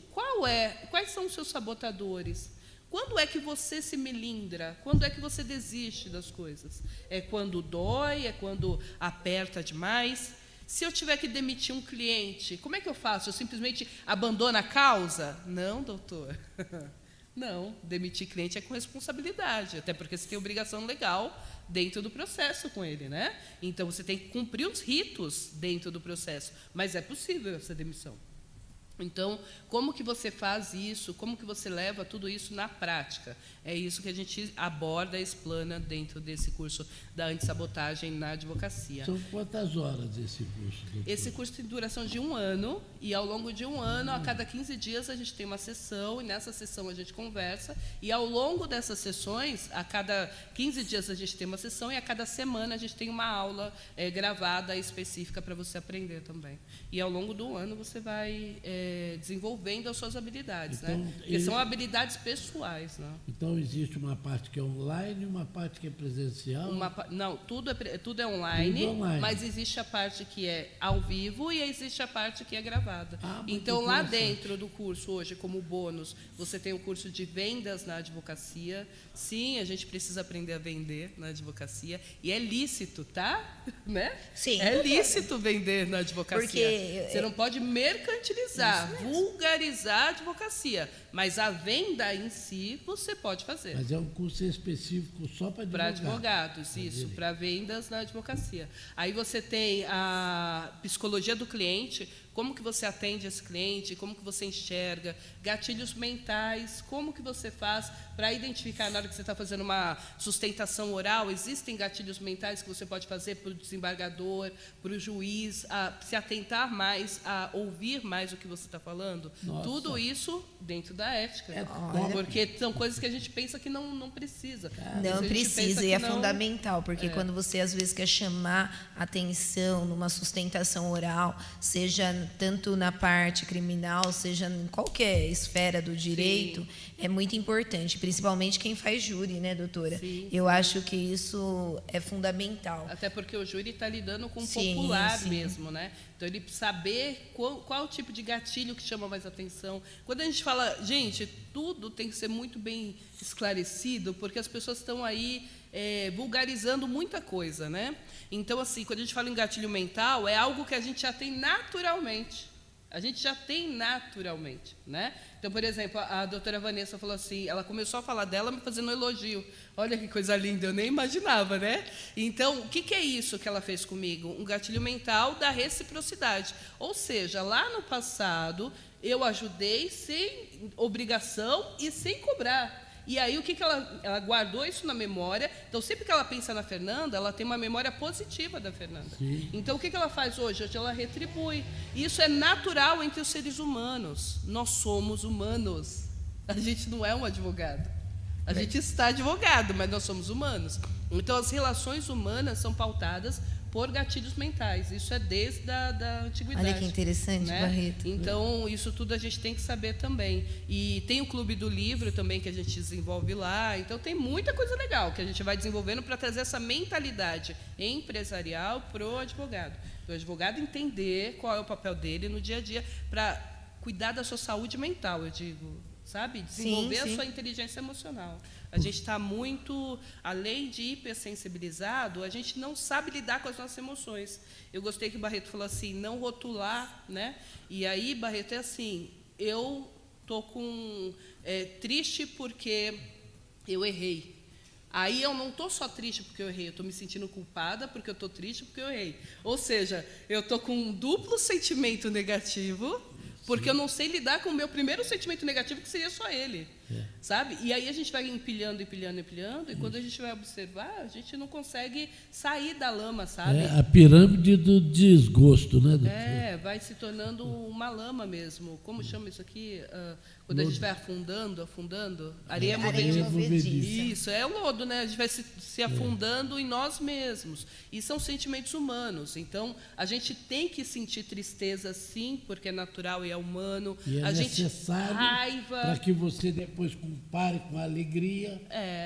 quais são os seus sabotadores? Quando é que você se melindra? Quando é que você desiste das coisas? É quando dói? É quando aperta demais? Se eu tiver que demitir um cliente, como é que eu faço? Eu simplesmente abandono a causa? Não, doutor. Não, demitir cliente é com responsabilidade, até porque você tem obrigação legal dentro do processo com ele, né? Então, você tem que cumprir os ritos dentro do processo, mas é possível essa demissão. Então, como que você faz isso? Como que você leva tudo isso na prática? É isso que a gente aborda e explana dentro desse curso da antissabotagem na advocacia. São quantas horas esse curso, doutor? Esse curso tem duração de 1 ano, e ao longo de 1 ano, a cada 15 dias, a gente tem uma sessão, e nessa sessão a gente conversa, e ao longo dessas sessões, a cada 15 dias a gente tem uma sessão, e a cada semana a gente tem uma aula gravada específica para você aprender também. E ao longo do ano você vai desenvolvendo as suas habilidades, então, né? Porque são habilidades pessoais, né? Então, existe uma parte que é online e uma parte que é presencial? Não, tudo é online, mas existe a parte que é ao vivo e existe a parte que é gravada. Então, lá dentro do curso, hoje, como bônus, você tem o curso de vendas na advocacia. Sim, a gente precisa aprender a vender na advocacia. E é lícito, tá? Né? Sim. É lícito vender na advocacia. Porque você não pode mercantilizar, vulgarizar a advocacia. Mas a venda em si, você pode fazer. Mas é um curso específico só para advogados? Para advogados, isso, para vendas na advocacia. Aí você tem a psicologia do cliente, como que você atende esse cliente, como que você enxerga, gatilhos mentais, como que você faz para identificar na hora que você está fazendo uma sustentação oral, existem gatilhos mentais que você pode fazer para o desembargador, para o juiz, se atentar mais, a ouvir mais o que você está falando. Nossa. Tudo isso dentro da ética. Porque são coisas que a gente pensa que não precisa. Não precisa, e é fundamental, porque quando você às vezes quer chamar atenção numa sustentação oral, seja tanto na parte criminal, seja em qualquer esfera do direito, sim, é muito importante, principalmente quem faz júri, né, doutora? Sim. Eu acho que isso é fundamental. Até porque o júri está lidando com o sim, popular sim, mesmo, né? Então, ele saber qual o tipo de gatilho que chama mais atenção. Quando a gente fala, gente, tudo tem que ser muito bem esclarecido, porque as pessoas estão aí vulgarizando muita coisa, né? Então, assim, quando a gente fala em gatilho mental, é algo que a gente já tem naturalmente. A gente já tem naturalmente, né? Então, por exemplo, a doutora Vanessa falou assim, ela começou a falar dela me fazendo um elogio. Olha que coisa linda, eu nem imaginava, né? Então, o que é isso que ela fez comigo? Um gatilho mental da reciprocidade. Ou seja, lá no passado, eu ajudei sem obrigação e sem cobrar. E aí, o que ela guardou isso na memória. Então, sempre que ela pensa na Fernanda, ela tem uma memória positiva da Fernanda. Sim. Então, o que ela faz hoje? Hoje ela retribui. E isso é natural entre os seres humanos. Nós somos humanos. A gente não é um advogado. A gente está advogado, mas nós somos humanos. Então, as relações humanas são pautadas por gatilhos mentais. Isso é desde a antiguidade. Olha que interessante, né? Barreto. Então, isso tudo a gente tem que saber também. E tem o Clube do Livro também, que a gente desenvolve lá. Então, tem muita coisa legal que a gente vai desenvolvendo para trazer essa mentalidade empresarial para o advogado. Para o advogado entender qual é o papel dele no dia a dia, para cuidar da sua saúde mental, eu digo. Sabe? Desenvolver a sua inteligência emocional. A gente está muito, além de hipersensibilizado, a gente não sabe lidar com as nossas emoções. Eu gostei que o Barreto falou assim, não rotular, né? E aí, Barreto, é assim, eu estou triste porque eu errei. Aí eu não estou só triste porque eu errei, eu estou me sentindo culpada porque eu estou triste porque eu errei. Ou seja, eu estou com um duplo sentimento negativo, porque eu não sei lidar com o meu primeiro sentimento negativo, que seria só ele. sabe? E aí a gente vai empilhando, e quando a gente vai observar, a gente não consegue sair da lama, sabe? É a pirâmide do desgosto, né, doutor? Vai se tornando uma lama mesmo. Como chama isso aqui? Quando a gente vai afundando, areia movediça. Isso, é o lodo, né? A gente vai se afundando em nós mesmos. E são sentimentos humanos. Então, a gente tem que sentir tristeza, sim, porque é natural e é humano. E é necessário raiva. Para que você depois compare com a alegria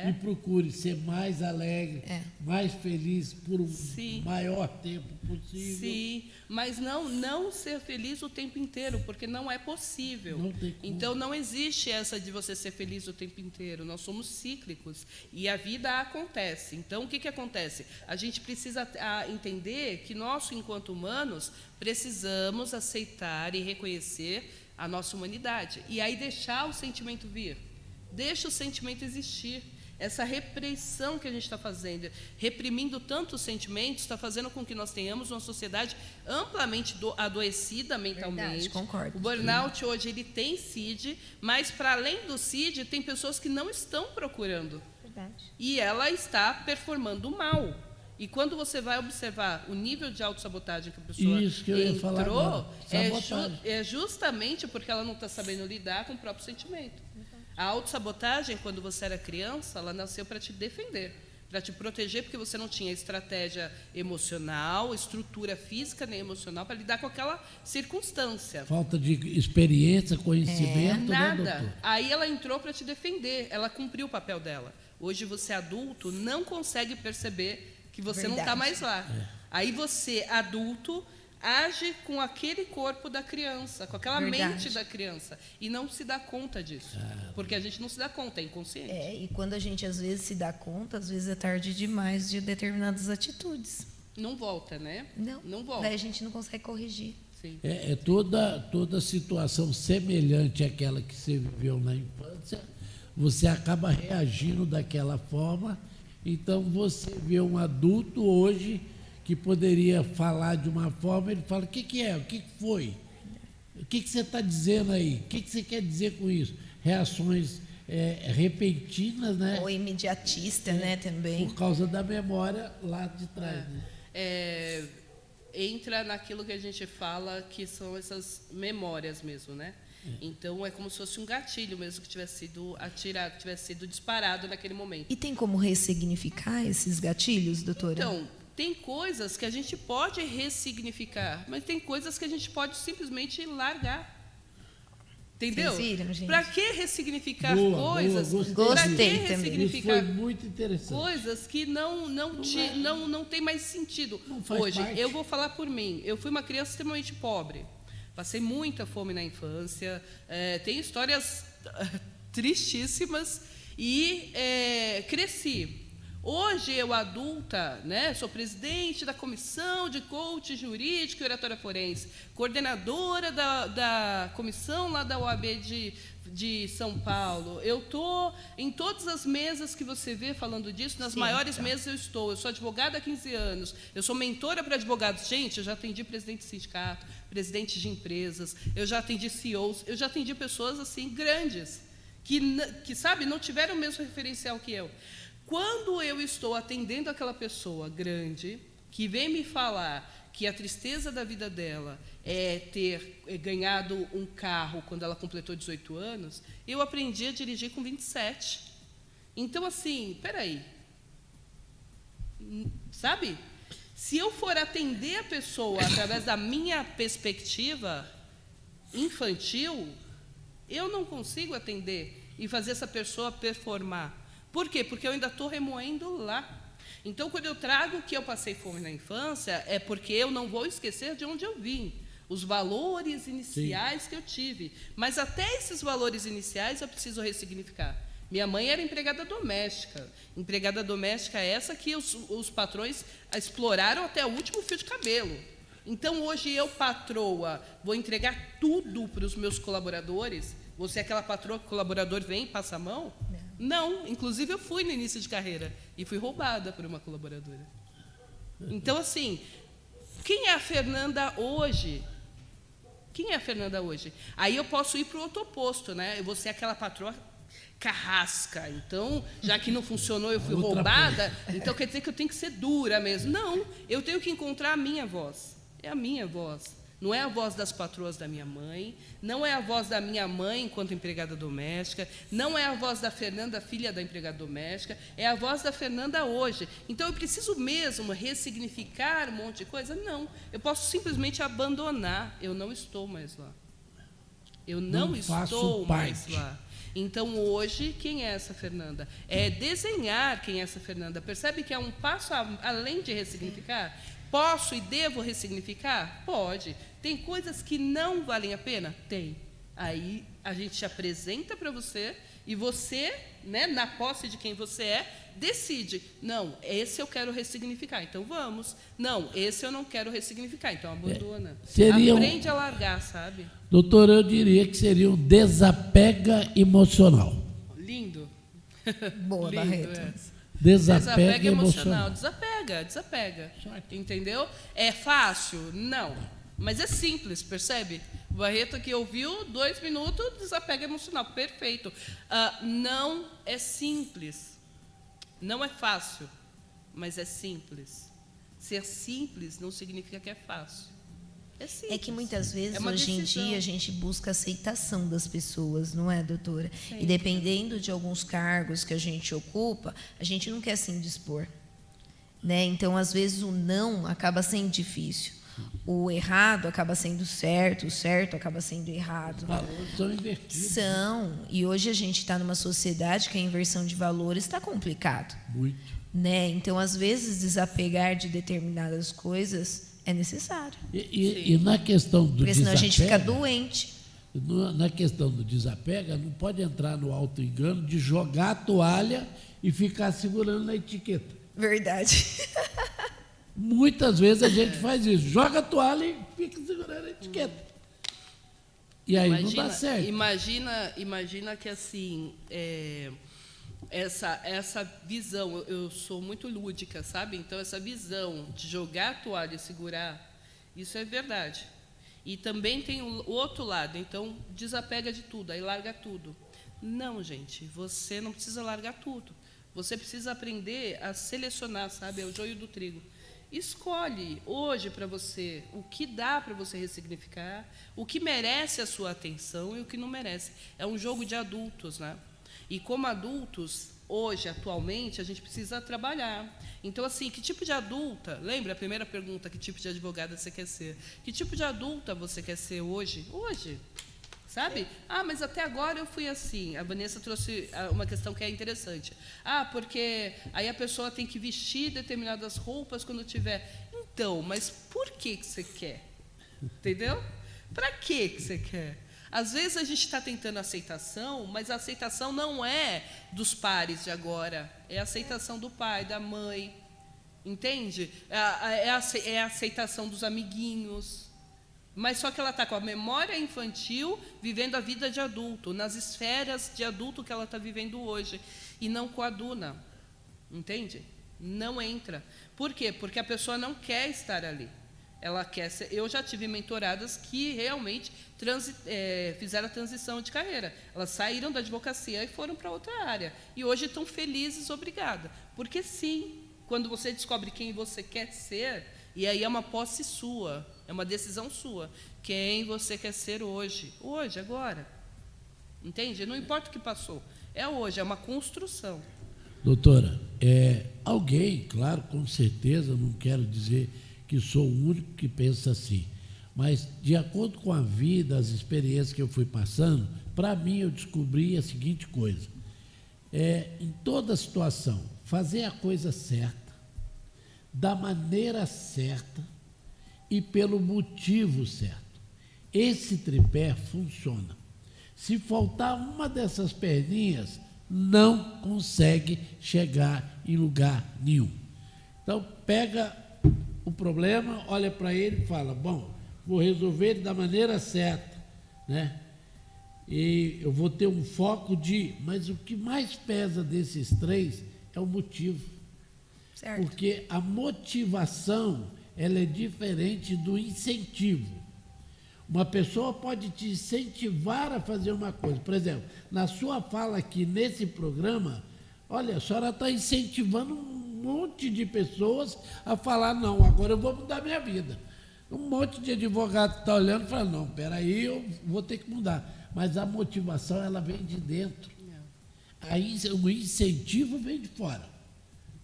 e procure ser mais alegre, mais feliz por um maior tempo possível. Sim, mas não ser feliz o tempo inteiro, porque não é possível. Não tem como. Então, não existe essa de você ser feliz o tempo inteiro. Nós somos cíclicos e a vida acontece. Então, o que acontece? A gente precisa entender que nós, enquanto humanos, precisamos aceitar e reconhecer a nossa humanidade. E aí deixar o sentimento vir. Deixa o sentimento existir. Essa repressão que a gente está fazendo, reprimindo tantos sentimentos, está fazendo com que nós tenhamos uma sociedade amplamente adoecida mentalmente. Verdade, concordo. O burnout hoje ele tem CID, mas para além do CID, tem pessoas que não estão procurando. Verdade. E ela está performando mal. E quando você vai observar o nível de autossabotagem que a pessoa Isso que eu ia falar agora. é justamente porque ela não está sabendo lidar com o próprio sentimento. A autossabotagem, quando você era criança, ela nasceu para te defender, para te proteger, porque você não tinha estratégia emocional, estrutura física nem emocional para lidar com aquela circunstância. Falta de experiência, conhecimento, nada. Né, doutor? Aí ela entrou para te defender, ela cumpriu o papel dela. Hoje você, adulto, não consegue perceber que você não está mais lá. Aí você, adulto, age com aquele corpo da criança, com aquela mente da criança, e não se dá conta disso, porque a gente não se dá conta, é inconsciente. E quando a gente às vezes se dá conta, às vezes é tarde demais de determinadas atitudes. Não volta, né? Não volta. Daí a gente não consegue corrigir. Sim. Toda situação semelhante àquela que você viveu na infância, você acaba reagindo daquela forma. Então você vê um adulto hoje que poderia falar de uma forma, ele fala, o que é? O que foi? O que você está dizendo aí? O que você quer dizer com isso? Reações repentinas, né? Ou imediatista, né, também. Por causa da memória lá de trás. Né? Entra naquilo que a gente fala que são essas memórias mesmo, né? Então, é como se fosse um gatilho mesmo que tivesse sido atirado, que tivesse sido disparado naquele momento. E tem como ressignificar esses gatilhos, doutora? Então, tem coisas que a gente pode ressignificar, mas tem coisas que a gente pode simplesmente largar. Entendeu? Para que ressignificar coisas? Gostei também. Isso foi muito interessante. Coisas que não tem mais sentido. Hoje, eu vou falar por mim. Eu fui uma criança extremamente pobre. Passei muita fome na infância. Tem histórias tristíssimas. E cresci. Hoje, eu adulta, né, sou presidente da comissão de coach jurídico e oratória forense, coordenadora da comissão lá da OAB de São Paulo. Eu estou em todas as mesas que você vê falando disso, nas maiores mesas eu estou. Eu sou advogada há 15 anos, eu sou mentora para advogados. Gente, eu já atendi presidente de sindicato, presidente de empresas, eu já atendi CEOs, eu já atendi pessoas assim grandes, que sabe, não tiveram o mesmo referencial que eu. Quando eu estou atendendo aquela pessoa grande, que vem me falar que a tristeza da vida dela é ter ganhado um carro quando ela completou 18 anos, eu aprendi a dirigir com 27. Então, assim, espera aí. Sabe? Se eu for atender a pessoa através da minha perspectiva infantil, eu não consigo atender e fazer essa pessoa performar. Por quê? Porque eu ainda estou remoendo lá. Então, quando eu trago que eu passei fome na infância, é porque eu não vou esquecer de onde eu vim, os valores iniciais que eu tive. Mas até esses valores iniciais eu preciso ressignificar. Minha mãe era empregada doméstica. Empregada doméstica é essa que os patrões exploraram até o último fio de cabelo. Então, hoje eu, patroa, vou entregar tudo para os meus colaboradores. Você é aquela patroa que o colaborador vem e passa a mão? Não, inclusive eu fui no início de carreira e fui roubada por uma colaboradora. Então, assim, quem é a Fernanda hoje? Quem é a Fernanda hoje? Aí eu posso ir para o outro oposto, né? Eu vou ser aquela patroa carrasca. Então, já que não funcionou, eu fui Outra roubada, então quer dizer que eu tenho que ser dura mesmo. Não, eu tenho que encontrar a minha voz. É a minha voz. Não é a voz das patroas da minha mãe, não é a voz da minha mãe enquanto empregada doméstica, não é a voz da Fernanda, filha da empregada doméstica, é a voz da Fernanda hoje. Então, eu preciso mesmo ressignificar um monte de coisa? Não, eu posso simplesmente abandonar. Eu não estou mais lá. Eu não estou mais lá. Então, hoje, quem é essa Fernanda? É desenhar quem é essa Fernanda. Percebe que é um passo além de ressignificar? Posso e devo ressignificar? Pode. Tem coisas que não valem a pena? Tem. Aí a gente te apresenta para você e você, né, na posse de quem você é, decide. Não, esse eu quero ressignificar, então vamos. Não, esse eu não quero ressignificar, então abandona. Aprende a largar, sabe? Doutora, eu diria que seria um desapega emocional. Lindo. Boa, Lindo, Barreto. Desapega emocional. Desapega. Entendeu? É fácil? Não. Mas é simples, percebe? O Barreto que ouviu, 2 minutos, desapega emocional. Perfeito. Não é simples. Não é fácil, mas é simples. Ser simples não significa que é fácil. É simples. É que muitas vezes, uma hoje em decisão. dia, a gente busca a aceitação das pessoas, não é, doutora? Sim. E dependendo de alguns cargos que a gente ocupa, a gente não quer se indispor, né? Então, às vezes, o não acaba sendo difícil. O errado acaba sendo certo, o certo acaba sendo errado. Os valores são invertidos. São. E hoje a gente está numa sociedade que a inversão de valores está complicado. Muito. Né? Então, às vezes, desapegar de determinadas coisas é necessário. E na questão do Porque senão a gente fica desapega, doente. na questão do desapega, não pode entrar no auto-engano de jogar a toalha e ficar segurando na etiqueta. Verdade. Muitas vezes a gente faz isso, joga a toalha e fica segurando a etiqueta. E aí não dá certo. Imagina que assim, essa visão, eu sou muito lúdica, sabe? Então, essa visão de jogar a toalha e segurar, isso é verdade. E também tem o outro lado, então, desapega de tudo, aí larga tudo. Não, gente, você não precisa largar tudo. Você precisa aprender a selecionar, sabe? É o joio do trigo. Escolhe hoje para você o que dá para você ressignificar, o que merece a sua atenção e o que não merece. É um jogo de adultos, né? E como adultos, hoje, atualmente, a gente precisa trabalhar. Então, assim, que tipo de adulta? Lembra a primeira pergunta, que tipo de advogada você quer ser? Que tipo de adulta você quer ser hoje? Hoje. Sabe? Mas até agora eu fui assim. A Vanessa trouxe uma questão que é interessante. Porque aí a pessoa tem que vestir determinadas roupas quando tiver. Então, mas por que você quer? Entendeu? Para que você quer? Às vezes a gente está tentando aceitação, mas a aceitação não é dos pares de agora. É a aceitação do pai, da mãe. Entende? É a aceitação dos amiguinhos. Mas só que ela está com a memória infantil, vivendo a vida de adulto, nas esferas de adulto que ela está vivendo hoje, e não com a Duna. Entende? Não entra. Por quê? Porque a pessoa não quer estar ali. Ela quer ser. Eu já tive mentoradas que realmente fizeram a transição de carreira. Elas saíram da advocacia e foram para outra área. E hoje estão felizes, obrigada. Porque sim, quando você descobre quem você quer ser, e aí é uma posse sua, é uma decisão sua, quem você quer ser hoje, agora. Entende? Não importa o que passou, é hoje, é uma construção. Doutora, alguém, claro, com certeza, não quero dizer que sou o único que pensa assim, mas de acordo com a vida, as experiências que eu fui passando, para mim eu descobri a seguinte coisa: em toda situação, fazer a coisa certa, da maneira certa e pelo motivo certo. Esse tripé funciona. Se faltar uma dessas perninhas, não consegue chegar em lugar nenhum. Então, pega o problema, olha para ele e fala: bom, vou resolver ele da maneira certa, né? E eu vou ter um foco mas o que mais pesa desses 3 é o motivo. Certo. Porque a motivação, ela é diferente do incentivo. Uma pessoa pode te incentivar a fazer uma coisa. Por exemplo, na sua fala aqui nesse programa, olha, a senhora está incentivando um monte de pessoas a falar, não, agora eu vou mudar minha vida. Um monte de advogado está olhando e fala, não, peraí, eu vou ter que mudar. Mas a motivação, ela vem de dentro. Aí o incentivo vem de fora,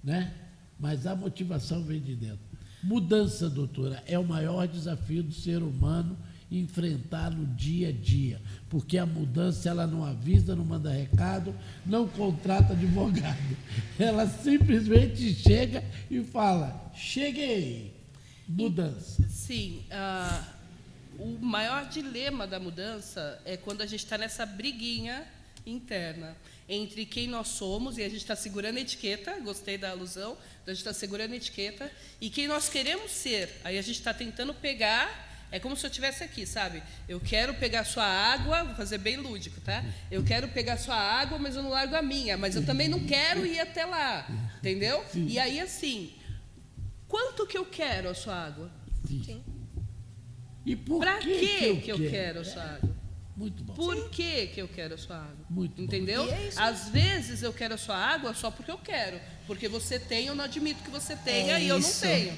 né? Mas a motivação vem de dentro. Mudança, doutora, é o maior desafio do ser humano enfrentar no dia a dia, porque a mudança, ela não avisa, não manda recado, não contrata advogado. Ela simplesmente chega e fala, cheguei, mudança. Sim, o maior dilema da mudança é quando a gente está nessa briguinha interna entre quem nós somos, e a gente está segurando a etiqueta, gostei da alusão, a gente está segurando a etiqueta, e quem nós queremos ser. Aí a gente está tentando pegar. É como se eu estivesse aqui, sabe? Eu quero pegar sua água, vou fazer bem lúdico, tá? Eu quero pegar sua água, mas eu não largo a minha. Mas eu também não quero ir até lá, entendeu? Sim. E aí, assim, quanto que eu quero a sua água? Sim. E por Pra que eu quero a sua água? Muito bom. Por que eu quero a sua água? Muito bom. Entendeu? E é isso. Às vezes eu quero a sua água só porque eu quero. Porque você tem, eu não admito que você tenha e eu não tenho.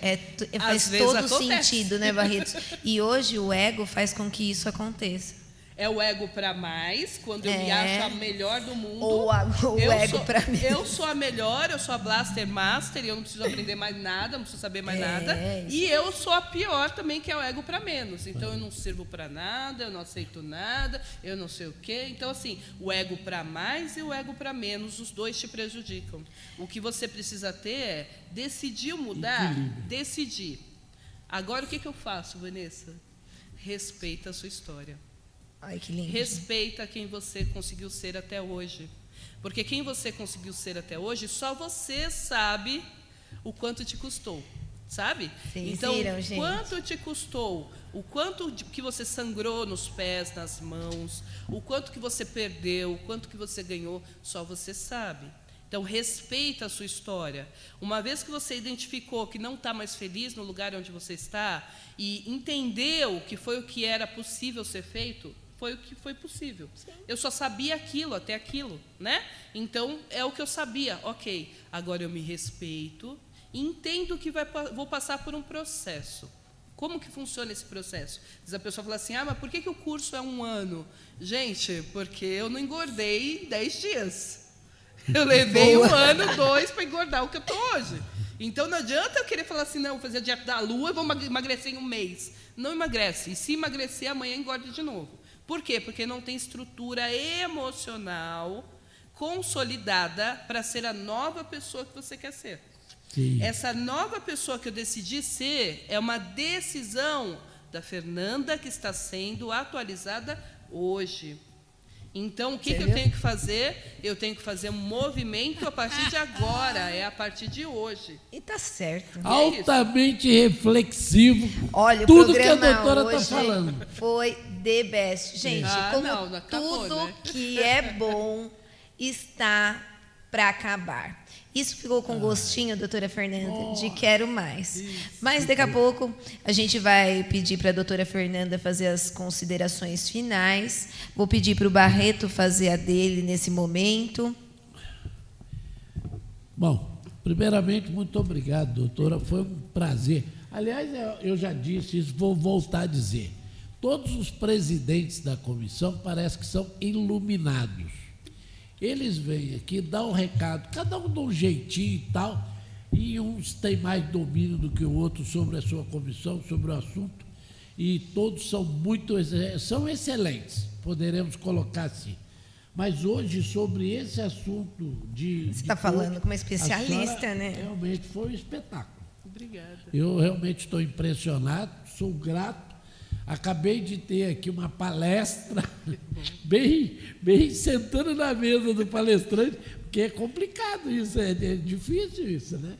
Faz Às vezes todo acontece. sentido, né, Barretos? E hoje o ego faz com que isso aconteça. É o ego para mais, quando eu me acho a melhor do mundo. Ou o ego para menos. Eu sou a melhor, eu sou a Blaster Master e eu não preciso aprender mais nada, não preciso saber mais nada. Isso. E eu sou a pior também, que é o ego para menos. Então eu não sirvo para nada, eu não aceito nada, eu não sei o quê. Então, assim, o ego para mais e o ego para menos, os dois te prejudicam. O que você precisa ter é decidir mudar, decidir. Agora o que eu faço, Vanessa? Respeita a sua história. Ai, que lindo. Respeita quem você conseguiu ser até hoje. Porque quem você conseguiu ser até hoje, só você sabe o quanto te custou. Sabe? Vocês então, viram, gente? quanto te custou, o quanto que você sangrou nos pés, nas mãos, o quanto que você perdeu, o quanto que você ganhou, só você sabe. Então, respeita a sua história. Uma vez que você identificou que não está mais feliz no lugar onde você está e entendeu que foi o que era possível ser feito, foi o que foi possível. Sim. Eu só sabia aquilo, até aquilo, né? Então, é o que eu sabia. Ok, agora eu me respeito e entendo que vou passar por um processo. Como que funciona esse processo? Diz a pessoa fala assim, mas por que o curso é 1 ano? Gente, porque eu não engordei em 10 dias. Eu levei 1 ano, 2 para engordar o que eu estou hoje. Então, não adianta eu querer falar assim, não, vou fazer a dieta da lua e vou emagrecer em 1 mês. Não emagrece. E se emagrecer, amanhã engorda de novo. Por quê? Porque não tem estrutura emocional consolidada para ser a nova pessoa que você quer ser. Sim. Essa nova pessoa que eu decidi ser é uma decisão da Fernanda que está sendo atualizada hoje. Então, o que eu tenho que fazer? Eu tenho que fazer um movimento a partir de agora, é a partir de hoje. E tá certo. Altamente reflexivo. Olha, tudo o que a programa doutora hoje está falando. foi the best. Gente, como não acabou, tudo né? que é bom está para acabar. Isso ficou com gostinho, doutora Fernanda, de quero mais. Mas daqui a pouco a gente vai pedir para a doutora Fernanda fazer as considerações finais. Vou pedir para o Barreto fazer a dele nesse momento. Bom, primeiramente, muito obrigado, doutora. Foi um prazer. Aliás, eu já disse isso, vou voltar a dizer. Todos os presidentes da comissão parece que são iluminados. Eles vêm aqui, dão um recado, cada um dá um jeitinho e tal, e uns têm mais domínio do que o outro sobre a sua comissão, sobre o assunto, e todos são excelentes, poderemos colocar assim. Mas hoje, sobre esse assunto de... Você está falando com uma especialista, né? Realmente foi um espetáculo. Obrigada. Eu realmente estou impressionado, sou grato. Acabei de ter aqui uma palestra, bem sentando na mesa do palestrante, porque é complicado isso, é difícil isso, né?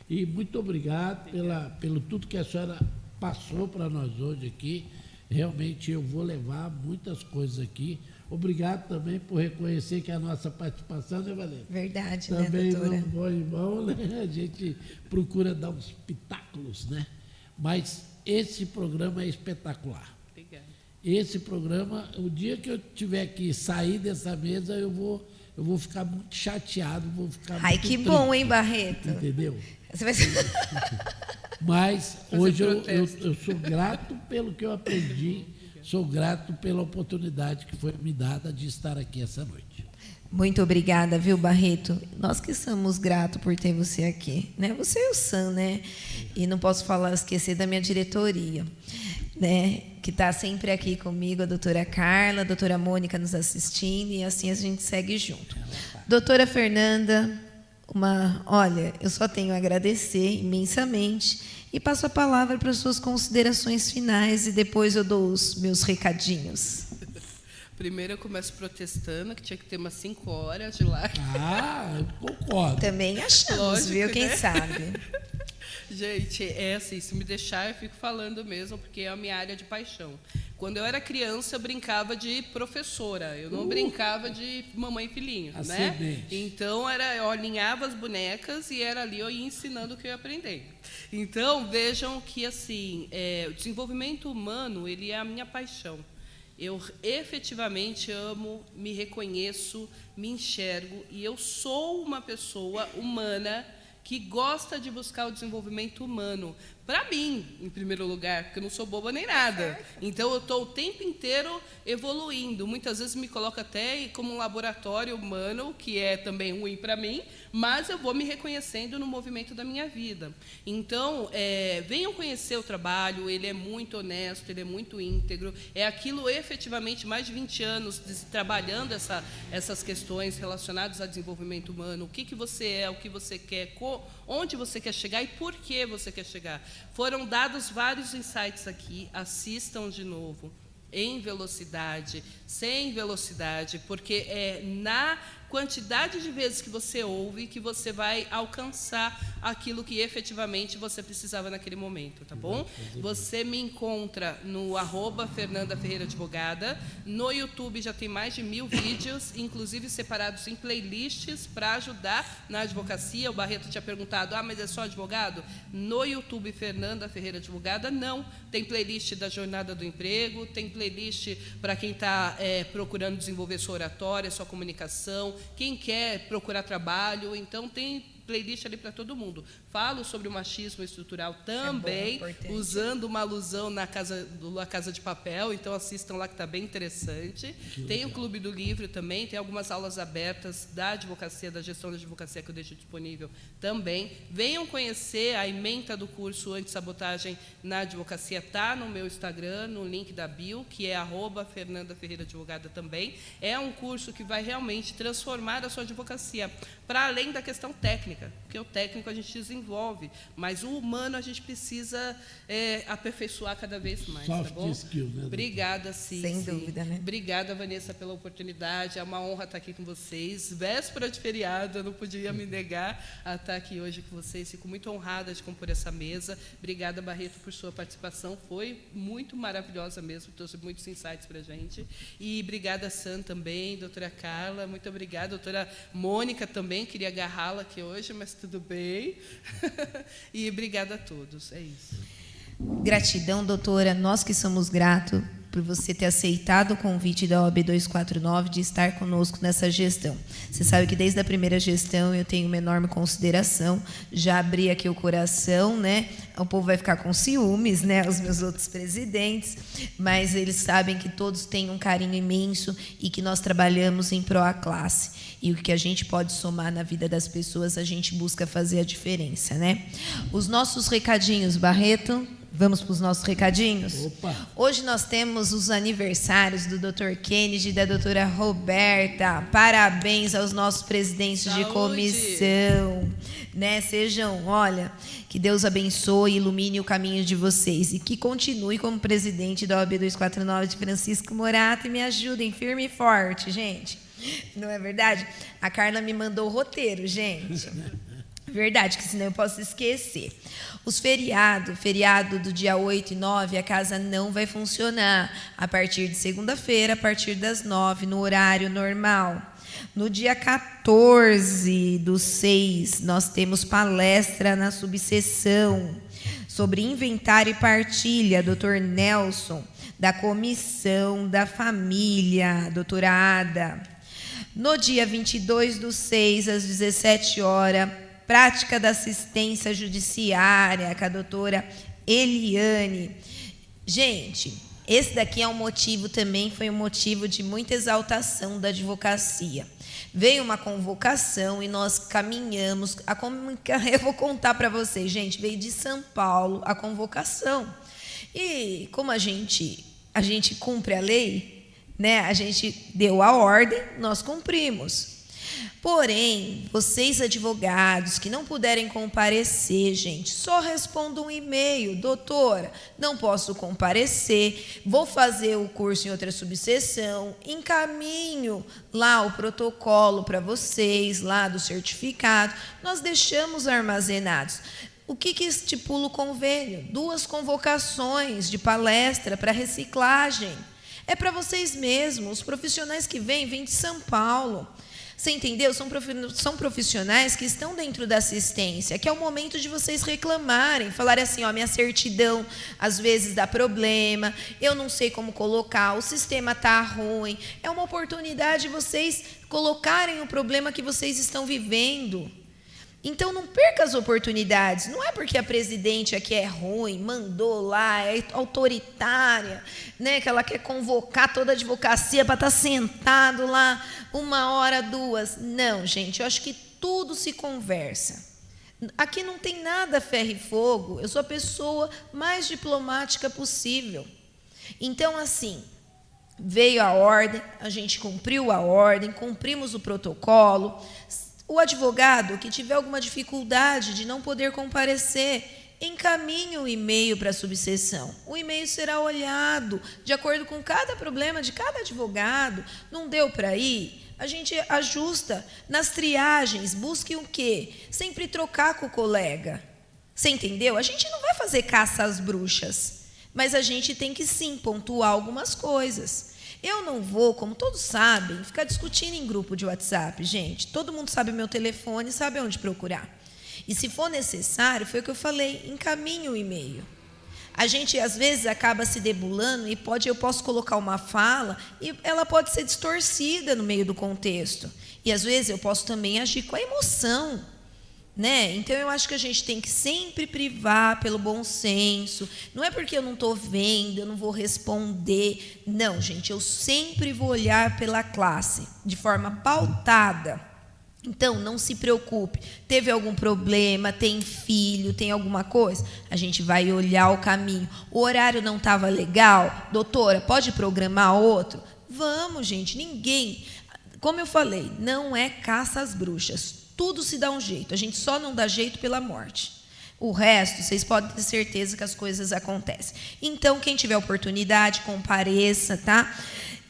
E muito obrigado pelo tudo que a senhora passou para nós hoje aqui. Realmente eu vou levar muitas coisas aqui. Obrigado também por reconhecer que a nossa participação, né, Valéria? Verdade, Também né, doutora? não vou em mão, né? A gente procura dar uns pitáculos, né? Mas esse programa é espetacular. Obrigada. esse programa, o dia que eu tiver que sair dessa mesa, eu vou ficar muito chateado, vou ficar Ai, muito que triste, bom, hein, Barreto? entendeu? Você vai ser... Mas Fazer hoje protesto. eu sou grato pelo que eu aprendi, sou grato pela oportunidade que foi me dada de estar aqui essa noite. Muito obrigada, viu, Barreto? Nós que somos gratos por ter você aqui, né? Você e o Sam, né? E não posso esquecer da minha diretoria, né? Que está sempre aqui comigo, a doutora Carla, a doutora Mônica nos assistindo, e assim a gente segue junto. Doutora Fernanda, olha, eu só tenho a agradecer imensamente e passo a palavra para as suas considerações finais e depois eu dou os meus recadinhos. Primeiro eu começo protestando, que tinha que ter umas 5 horas de live. Ah, eu concordo. Também achamos, Lógico, viu? Quem né? sabe? Gente, é assim, se me deixar, eu fico falando mesmo, porque é a minha área de paixão. Quando eu era criança, eu brincava de professora, eu não brincava de mamãe e filhinho, né? Acidente. Então, eu alinhava as bonecas e era ali eu ia ensinando o que eu ia aprender. Então, vejam que, assim, o desenvolvimento humano, ele é a minha paixão. Eu efetivamente amo, me reconheço, me enxergo, e eu sou uma pessoa humana que gosta de buscar o desenvolvimento humano. Para mim, em primeiro lugar, porque eu não sou boba nem nada. Então, eu estou o tempo inteiro evoluindo. Muitas vezes me coloco até como um laboratório humano, que é também ruim para mim, mas eu vou me reconhecendo no movimento da minha vida. Então, venham conhecer o trabalho, ele é muito honesto, ele é muito íntegro. É aquilo, efetivamente, mais de 20 anos trabalhando essas questões relacionadas a desenvolvimento humano. O que você é, o que você quer, onde você quer chegar e por que você quer chegar. Foram dados vários insights aqui, assistam de novo, em velocidade, sem velocidade, porque é na quantidade de vezes que você ouve que você vai alcançar aquilo que efetivamente você precisava naquele momento, tá bom? Você me encontra no @Fernanda Ferreira Advogada, no YouTube já tem mais de 1000 vídeos, inclusive separados em playlists para ajudar na advocacia. O Barreto tinha perguntado, mas é só advogado? No YouTube Fernanda Ferreira Advogada, não. Tem playlist da Jornada do Emprego, tem playlist para quem está procurando desenvolver sua oratória, sua comunicação, quem quer procurar trabalho, então tem playlist ali para todo mundo. Falo sobre o machismo estrutural também, usando uma alusão na Casa de Papel, então assistam lá que está bem interessante. Tem o Clube do Livro também, tem algumas aulas abertas da advocacia, da gestão da advocacia que eu deixo disponível também. Venham conhecer a ementa do curso Antissabotagem na Advocacia, está no meu Instagram, no link da bio, que é @Fernanda Ferreira Advogada também. É um curso que vai realmente transformar a sua advocacia, para além da questão técnica, porque o técnico a gente desenvolve, mas o humano a gente precisa aperfeiçoar cada vez mais. Soft tá bom? skills, né? Obrigada, Cici. Sem dúvida, né? Obrigada, Vanessa, pela oportunidade. É uma honra estar aqui com vocês. Véspera de feriado, eu não podia me negar a estar aqui hoje com vocês. Fico muito honrada de compor essa mesa. Obrigada, Barreto, por sua participação. Foi muito maravilhosa mesmo, trouxe muitos insights para a gente. E obrigada, Sam, também, doutora Carla. Muito obrigada. Doutora Mônica também, queria agarrá-la aqui hoje, mas tudo bem. E obrigada a todos. É isso. Gratidão, doutora. Nós que somos gratos por você ter aceitado o convite da OAB 249 de estar conosco nessa gestão. Você sabe que desde a primeira gestão eu tenho uma enorme consideração, já abri aqui o coração, né? O povo vai ficar com ciúmes, né? Os meus outros presidentes, mas eles sabem que todos têm um carinho imenso e que nós trabalhamos em pró à classe. E o que a gente pode somar na vida das pessoas, a gente busca fazer a diferença, né? Os nossos recadinhos, Barreto. Vamos para os nossos recadinhos? Opa. Hoje nós temos os aniversários do Dr. Kennedy e da doutora Roberta. Parabéns aos nossos presidentes de comissão. Né? Olha, que Deus abençoe e ilumine o caminho de vocês. E que continue como presidente da OAB 249 de Francisco Morato e me ajudem firme e forte, gente. Não é verdade? A Carla me mandou o roteiro, gente. Verdade, que senão eu posso esquecer. Os feriado do dia 8 e 9, a casa não vai funcionar. A partir de segunda-feira, a partir das 9, no horário normal. No dia 14/6, nós temos palestra na subseção sobre inventário e partilha, Dr. Nelson. da Comissão da Família, doutora Ada. No dia 22/6, às 17 horas, prática da assistência judiciária com a doutora Eliane. Gente, esse daqui é um motivo também, foi um motivo de muita exaltação da advocacia. Veio uma convocação e nós caminhamos. Eu vou contar para vocês, gente, veio de São Paulo a convocação. E como a gente cumpre a lei, né? A gente deu a ordem, nós cumprimos. Porém, vocês advogados que não puderem comparecer, gente, só respondam um e-mail: doutora, não posso comparecer, vou fazer o curso em outra subseção, encaminho lá o protocolo para vocês, lá do certificado, nós deixamos armazenados. O que estipula o convênio? 2 convocações de palestra para reciclagem. É para vocês mesmos, os profissionais que vêm de São Paulo. Você entendeu? São profissionais que estão dentro da assistência, que é o momento de vocês reclamarem, falarem assim, ó, minha certidão às vezes dá problema, eu não sei como colocar, o sistema está ruim. É uma oportunidade de vocês colocarem o problema que vocês estão vivendo. Então, não perca as oportunidades. Não é porque a presidente aqui é ruim, mandou lá, é autoritária, né, que ela quer convocar toda a advocacia para estar sentado lá 1 hora, 2. Não, gente, eu acho que tudo se conversa. Aqui não tem nada ferro e fogo. Eu sou a pessoa mais diplomática possível. Então, assim, veio a ordem, a gente cumpriu a ordem, cumprimos o protocolo. O advogado que tiver alguma dificuldade de não poder comparecer, encaminhe o e-mail para a subseção. O e-mail será olhado de acordo com cada problema de cada advogado. Não deu para ir? A gente ajusta nas triagens. Busque o quê? Sempre trocar com o colega. Você entendeu? A gente não vai fazer caça às bruxas, mas a gente tem que sim pontuar algumas coisas. Eu não vou, como todos sabem, ficar discutindo em grupo de WhatsApp, gente. Todo mundo sabe o meu telefone, sabe onde procurar. E se for necessário, foi o que eu falei, encaminhe o e-mail. A gente, às vezes, acaba se debulando e eu posso colocar uma fala e ela pode ser distorcida no meio do contexto. E, às vezes, eu posso também agir com a emoção, né? Então, eu acho que a gente tem que sempre privar pelo bom senso. Não é porque eu não estou vendo, eu não vou responder. Não, gente, eu sempre vou olhar pela classe, de forma pautada. Então, não se preocupe. Teve algum problema, tem filho, tem alguma coisa? A gente vai olhar o caminho. O horário não estava legal? Doutora, pode programar outro? Vamos, gente, ninguém... Como eu falei, não é caça às bruxas. Tudo se dá um jeito, a gente só não dá jeito pela morte. O resto, vocês podem ter certeza que as coisas acontecem. Então, quem tiver oportunidade, compareça, tá?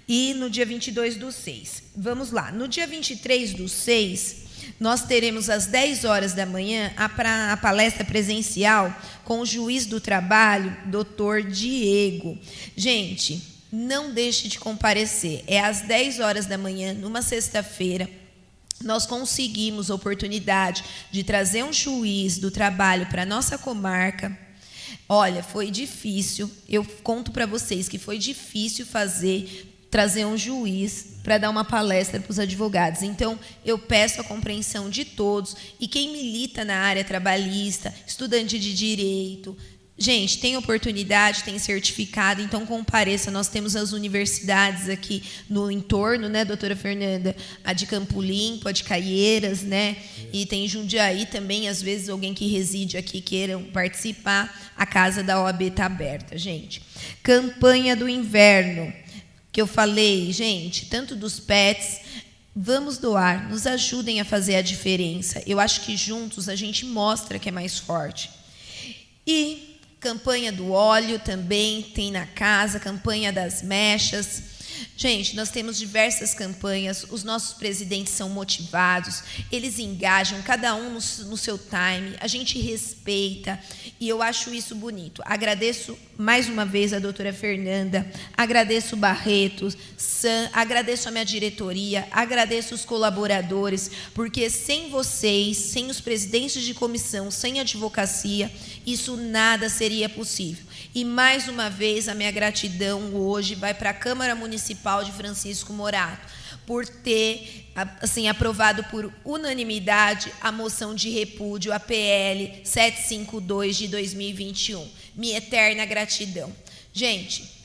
E no dia 22/6, vamos lá. No dia 23/6, nós teremos às 10 horas da manhã a palestra presencial com o juiz do trabalho, doutor Diego. Gente, não deixe de comparecer. É às 10 horas da manhã, numa sexta-feira. Nós conseguimos a oportunidade de trazer um juiz do trabalho para a nossa comarca. Olha, foi difícil. Eu conto para vocês que foi difícil trazer um juiz para dar uma palestra para os advogados. Então, eu peço a compreensão de todos. E quem milita na área trabalhista, estudante de direito... Gente, tem oportunidade, tem certificado, então compareça. Nós temos as universidades aqui no entorno, né, doutora Fernanda? A de Campo Limpo, a de Caieiras, né? E tem Jundiaí também, às vezes alguém que reside aqui queira participar. A casa da OAB está aberta, gente. Campanha do inverno, que eu falei, gente, tanto dos pets... Vamos doar, nos ajudem a fazer a diferença. Eu acho que juntos a gente mostra que é mais forte. E... campanha do óleo também tem na casa, campanha das mechas. Gente, nós temos diversas campanhas, os nossos presidentes são motivados, eles engajam, cada um no seu time, a gente respeita, e eu acho isso bonito. Agradeço mais uma vez a doutora Fernanda, agradeço o Barreto, Sam, agradeço a minha diretoria, agradeço os colaboradores, porque sem vocês, sem os presidentes de comissão, sem a advocacia, isso nada seria possível. E, mais uma vez, a minha gratidão hoje vai para a Câmara Municipal de Francisco Morato, por ter, assim, aprovado por unanimidade a moção de repúdio, a PL 752 de 2021. Minha eterna gratidão. Gente,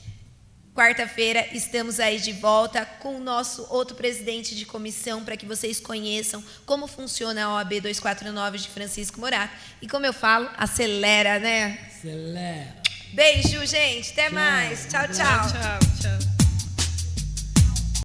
quarta-feira estamos aí de volta com o nosso outro presidente de comissão, para que vocês conheçam como funciona a OAB 249 de Francisco Morato. E como eu falo, acelera, né? Acelera. Beijo, gente. Até mais. Tchau, tchau. Tchau.